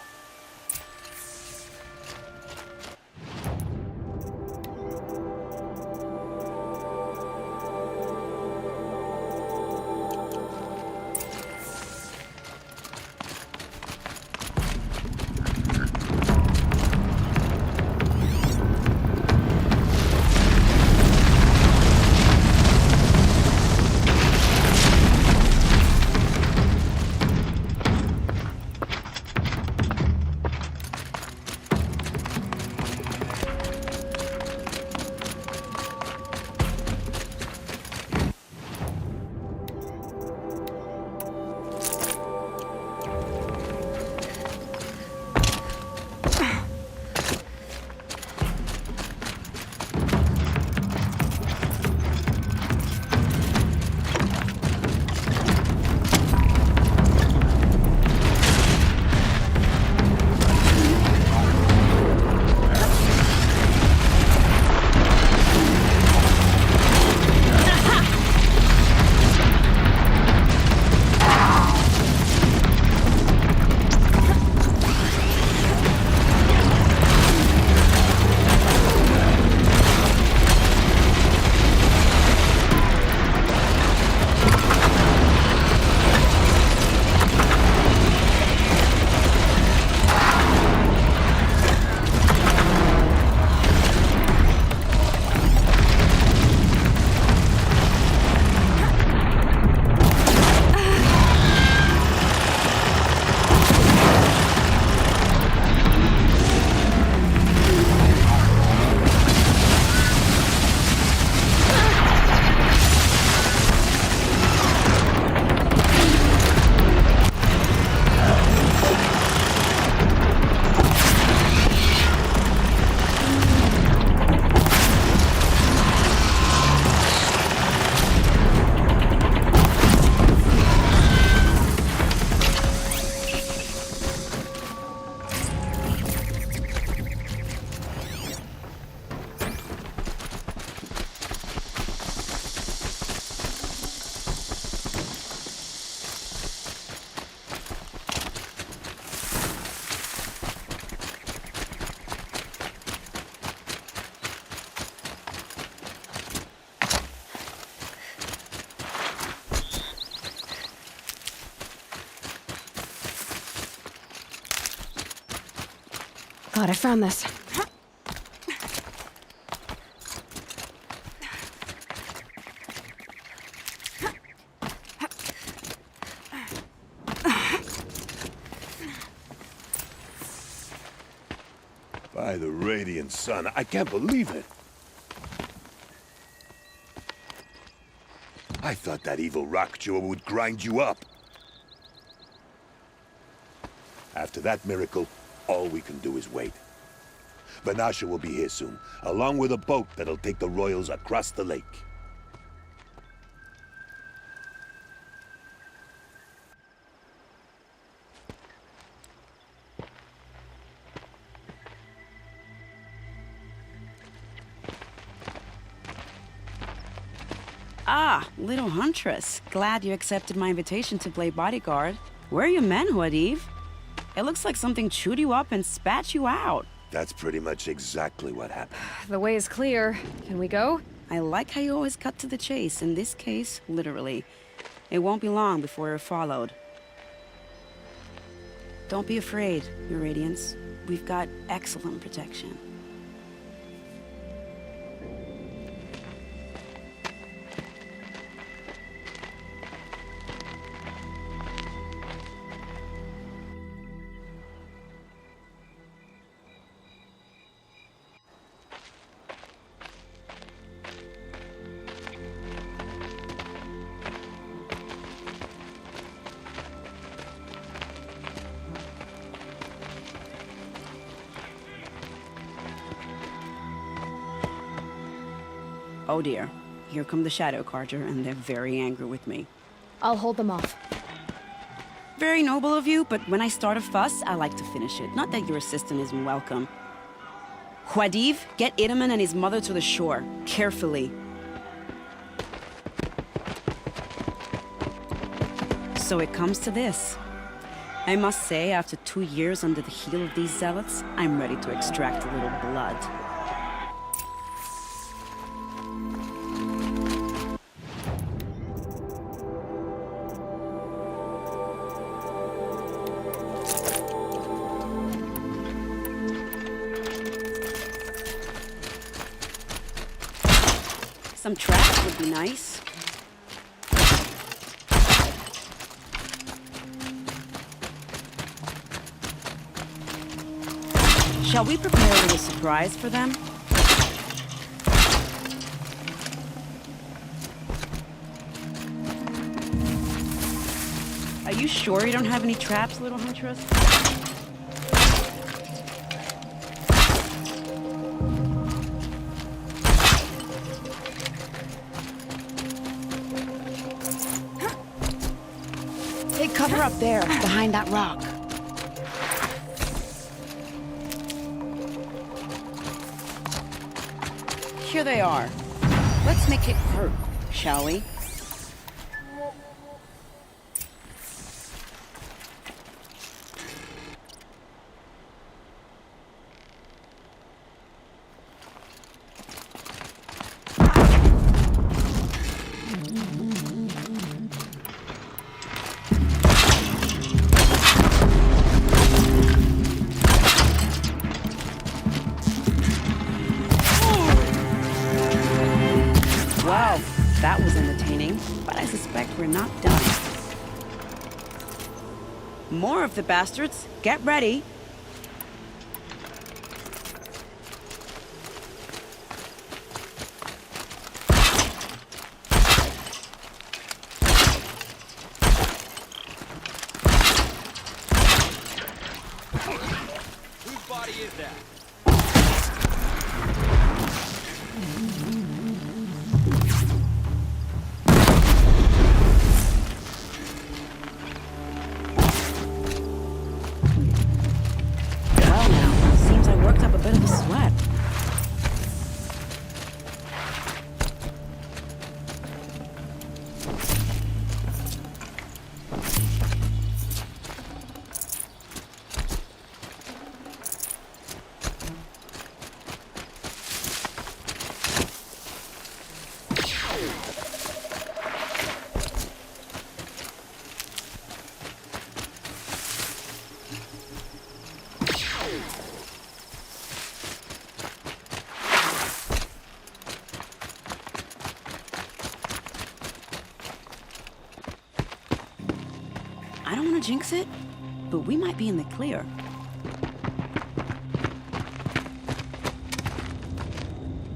Glad I found this. By the radiant sun, I can't believe it. I thought that evil rock jewel would grind you up. After that miracle, all we can do is wait. Vanasha will be here soon, along with a boat that'll take the royals across the lake. Ah, little huntress. Glad you accepted my invitation to play bodyguard. Where are your manhood, Eve? It looks like something chewed you up and spat you out. That's pretty much exactly what happened. The way is clear. Can we go? I like how you always cut to the chase. In this case, literally. It won't be long before you're followed. Don't be afraid, Your Radiance. We've got excellent protection. Oh dear. Here come the Shadow Carja, and they're very angry with me. I'll hold them off. Very noble of you, but when I start a fuss, I like to finish it. Not that your assistant isn't welcome. Huadiv, get Itaman and his mother to the shore. Carefully. So it comes to this. I must say, after 2 years under the heel of these zealots, I'm ready to extract a little blood. Some traps would be nice. Shall we prepare a little surprise for them? Are you sure you don't have any traps, little huntress? Take cover up there, behind that rock. Here they are. Let's make it hurt, shall we? Wow, that was entertaining, but I suspect we're not done. More of the bastards. Get ready. Whose body is that? Well now, seems I worked up a bit of a sweat. I don't want to jinx it, but we might be in the clear.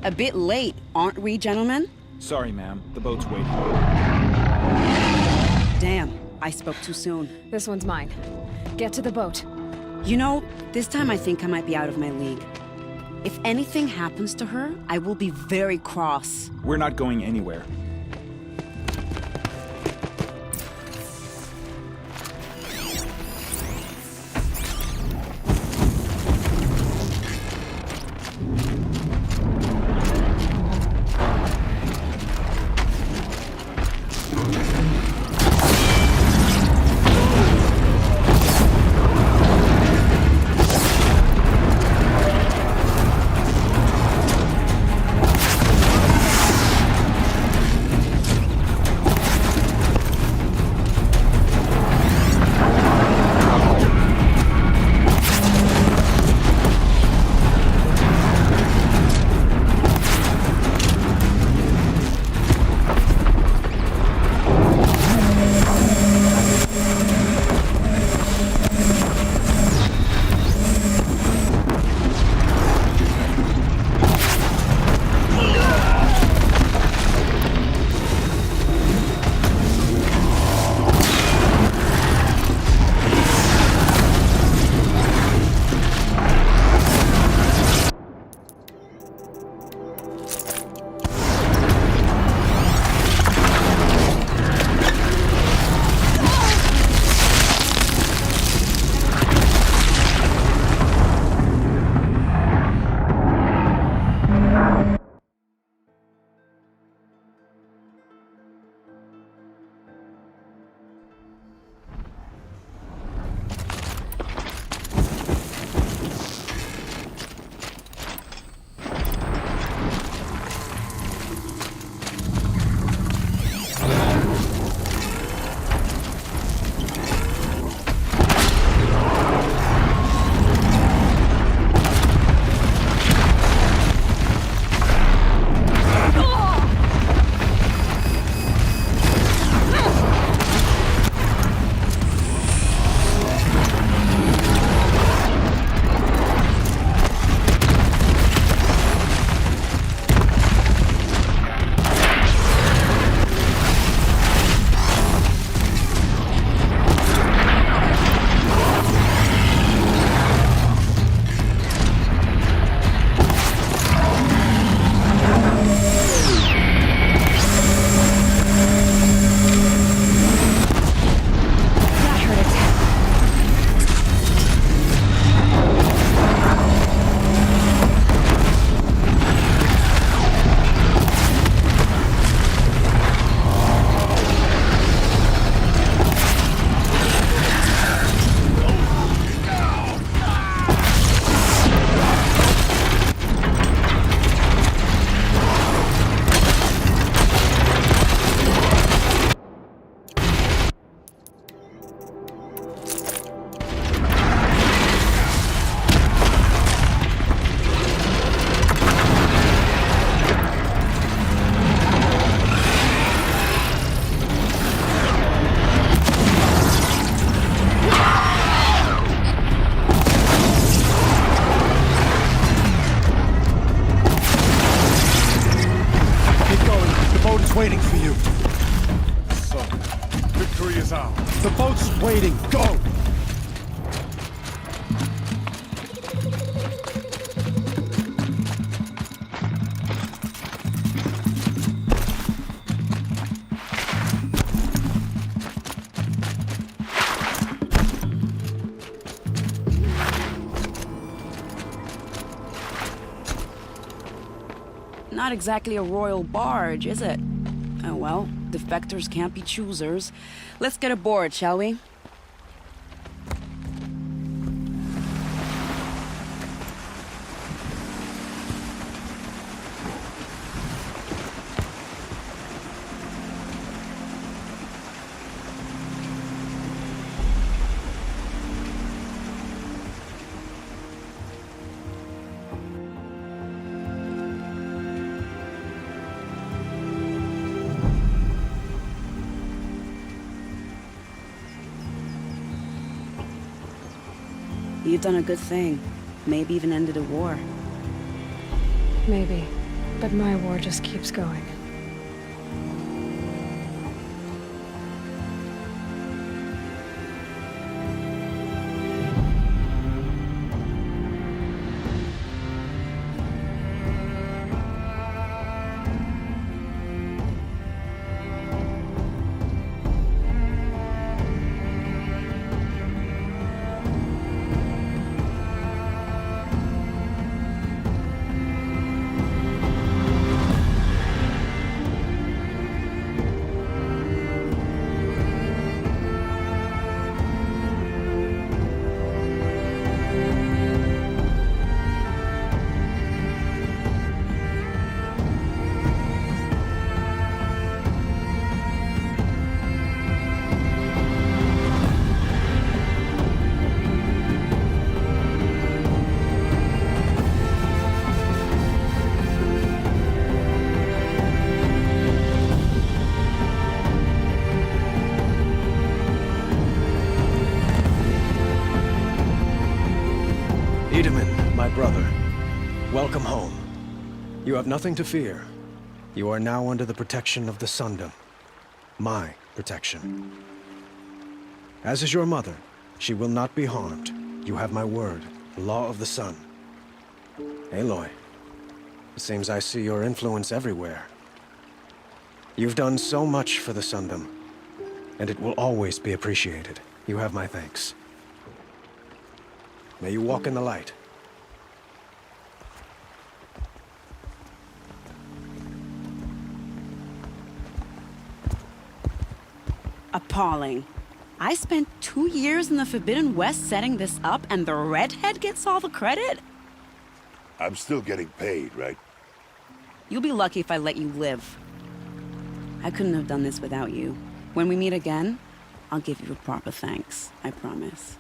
A bit late, aren't we, gentlemen? Sorry, ma'am. The boat's waiting. Damn, I spoke too soon. This one's mine. Get to the boat. You know, this time I think I might be out of my league. If anything happens to her, I will be very cross. We're not going anywhere. waiting for you. So, victory is ours. The boat's waiting. Go! Not exactly a royal barge, is it? Oh well, defectors can't be choosers. Let's get aboard, shall we? You've done a good thing. Maybe even ended a war. Maybe. But my war just keeps going. My brother, welcome home. You have nothing to fear. You are now under the protection of the Sundom. My protection. As is your mother, she will not be harmed. You have my word, the law of the sun. Aloy, it seems I see your influence everywhere. You've done so much for the Sundom, and it will always be appreciated. You have my thanks. May you walk in the light. Appalling. I spent 2 years in the Forbidden West setting this up, and the redhead gets all the credit? I'm still getting paid, right? You'll be lucky if I let you live. I couldn't have done this without you. When we meet again, I'll give you a proper thanks. I promise.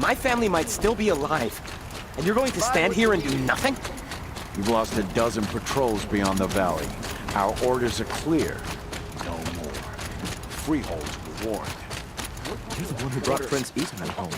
My family might still be alive. And you're going to stand here and do nothing? You've lost a dozen patrols beyond the valley. Our orders are clear. No more. Freeholds were warned. You're the one who brought Prince Eastman home.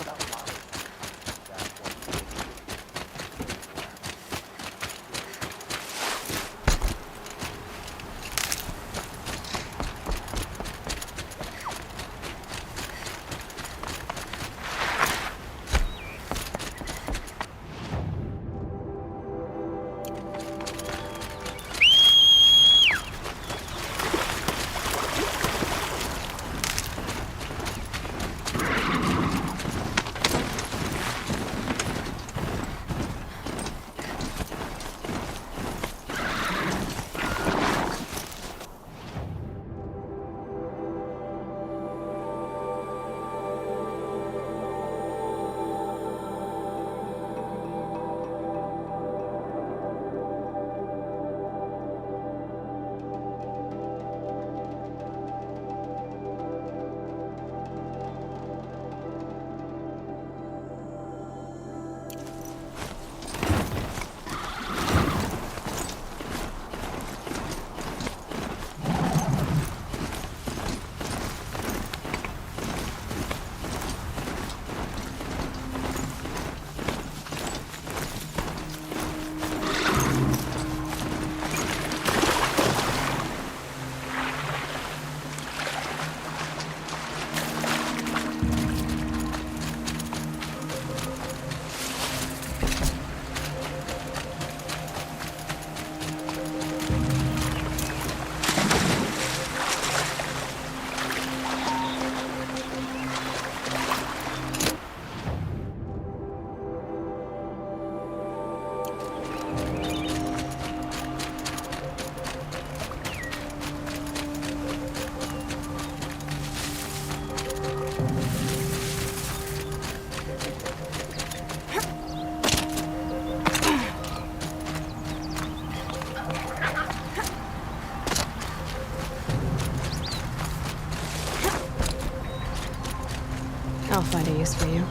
I'll find a use for you.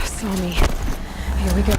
Saw me. Here we go.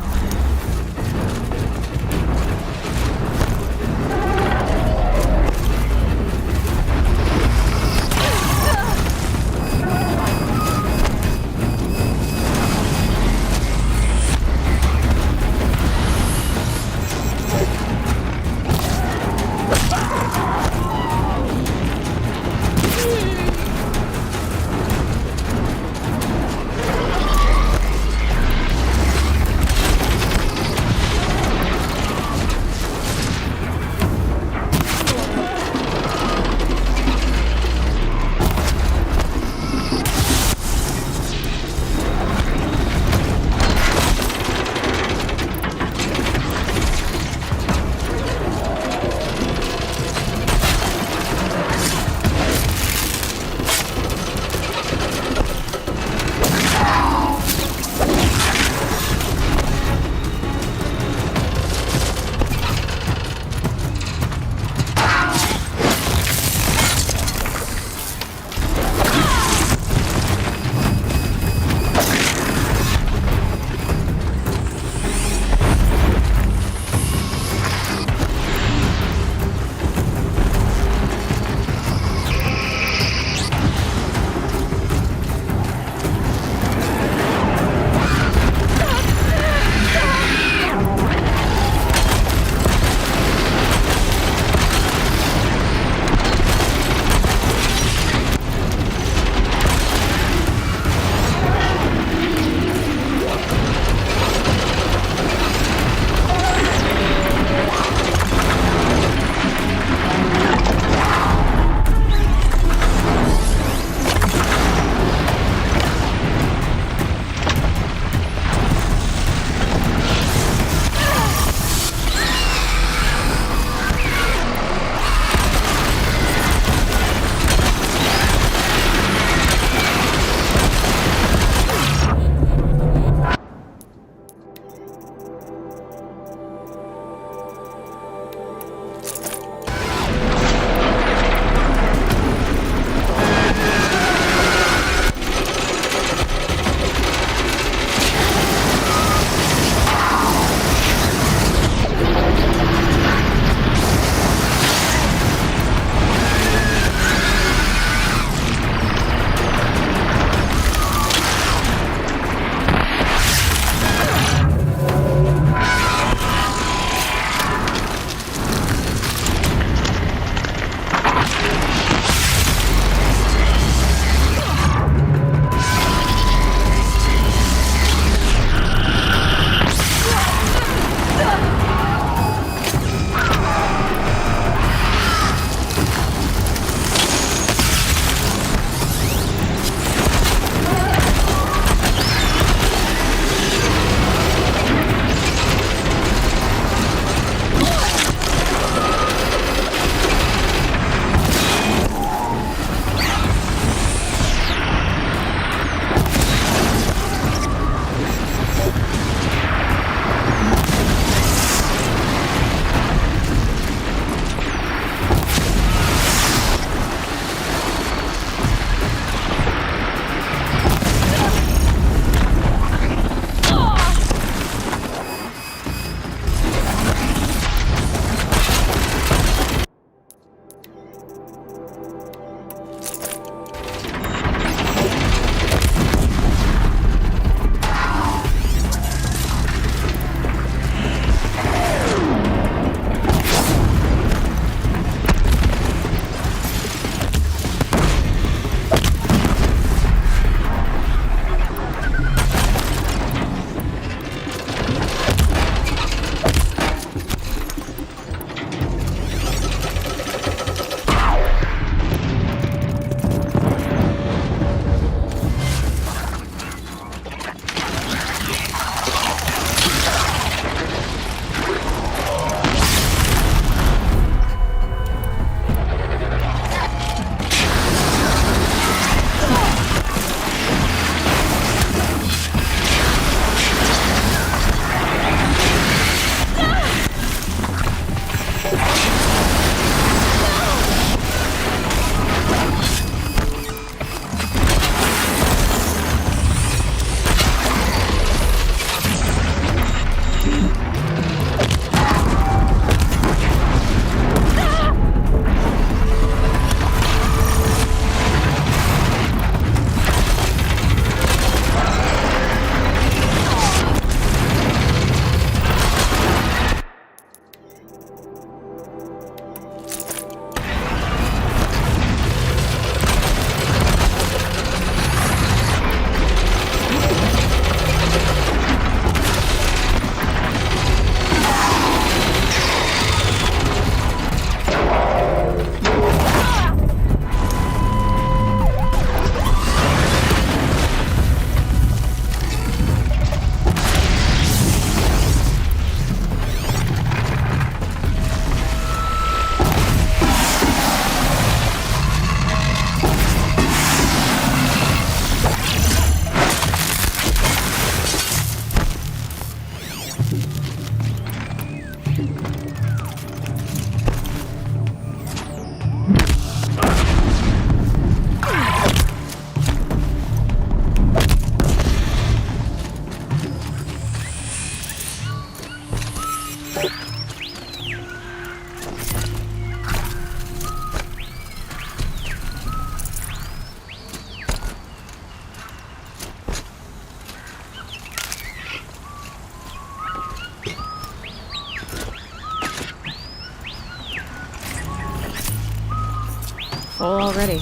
Full already.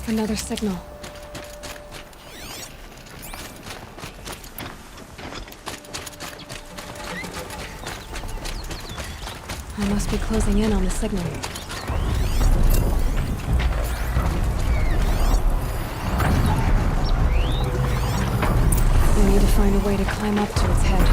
Another signal. I must be closing in on the signal. I need to find a way to climb up to its head.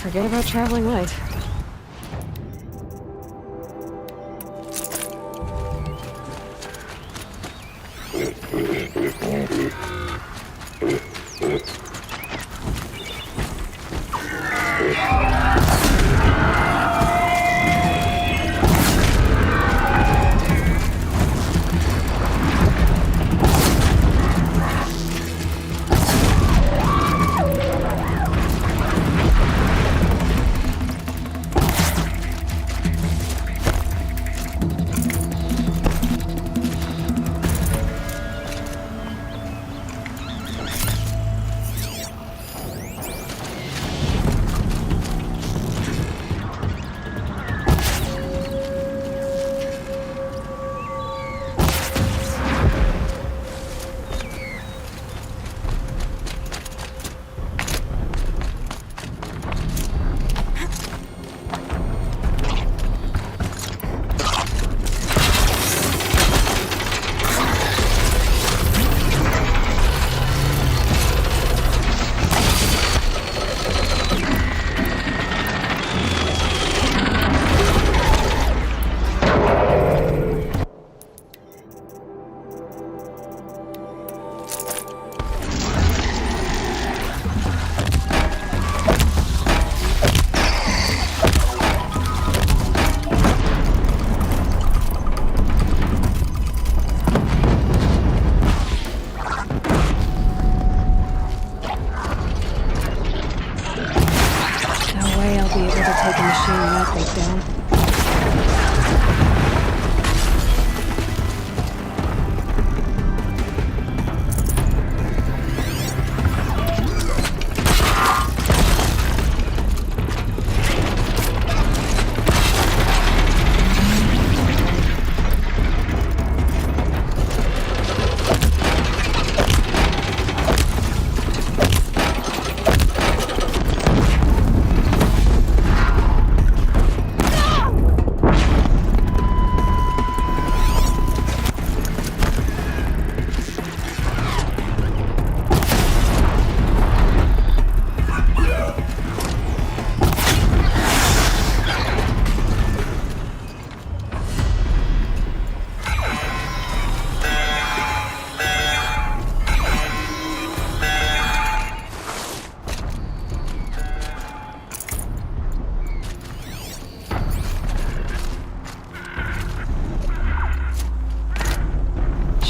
Forget about traveling light.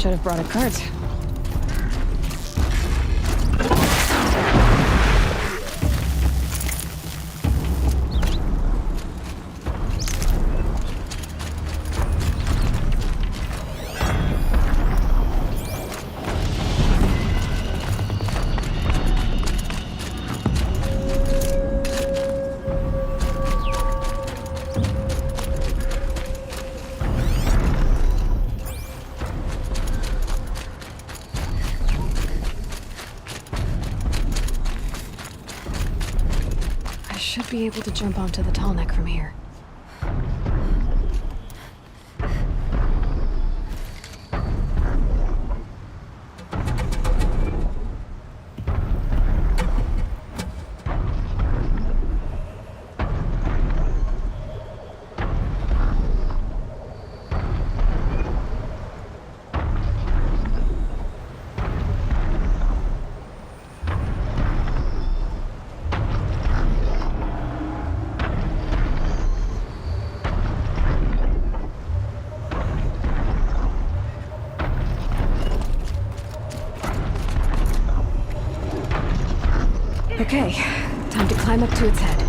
Should have brought a cart. be able to jump onto the Tallneck from here. Okay, time to climb up to its head.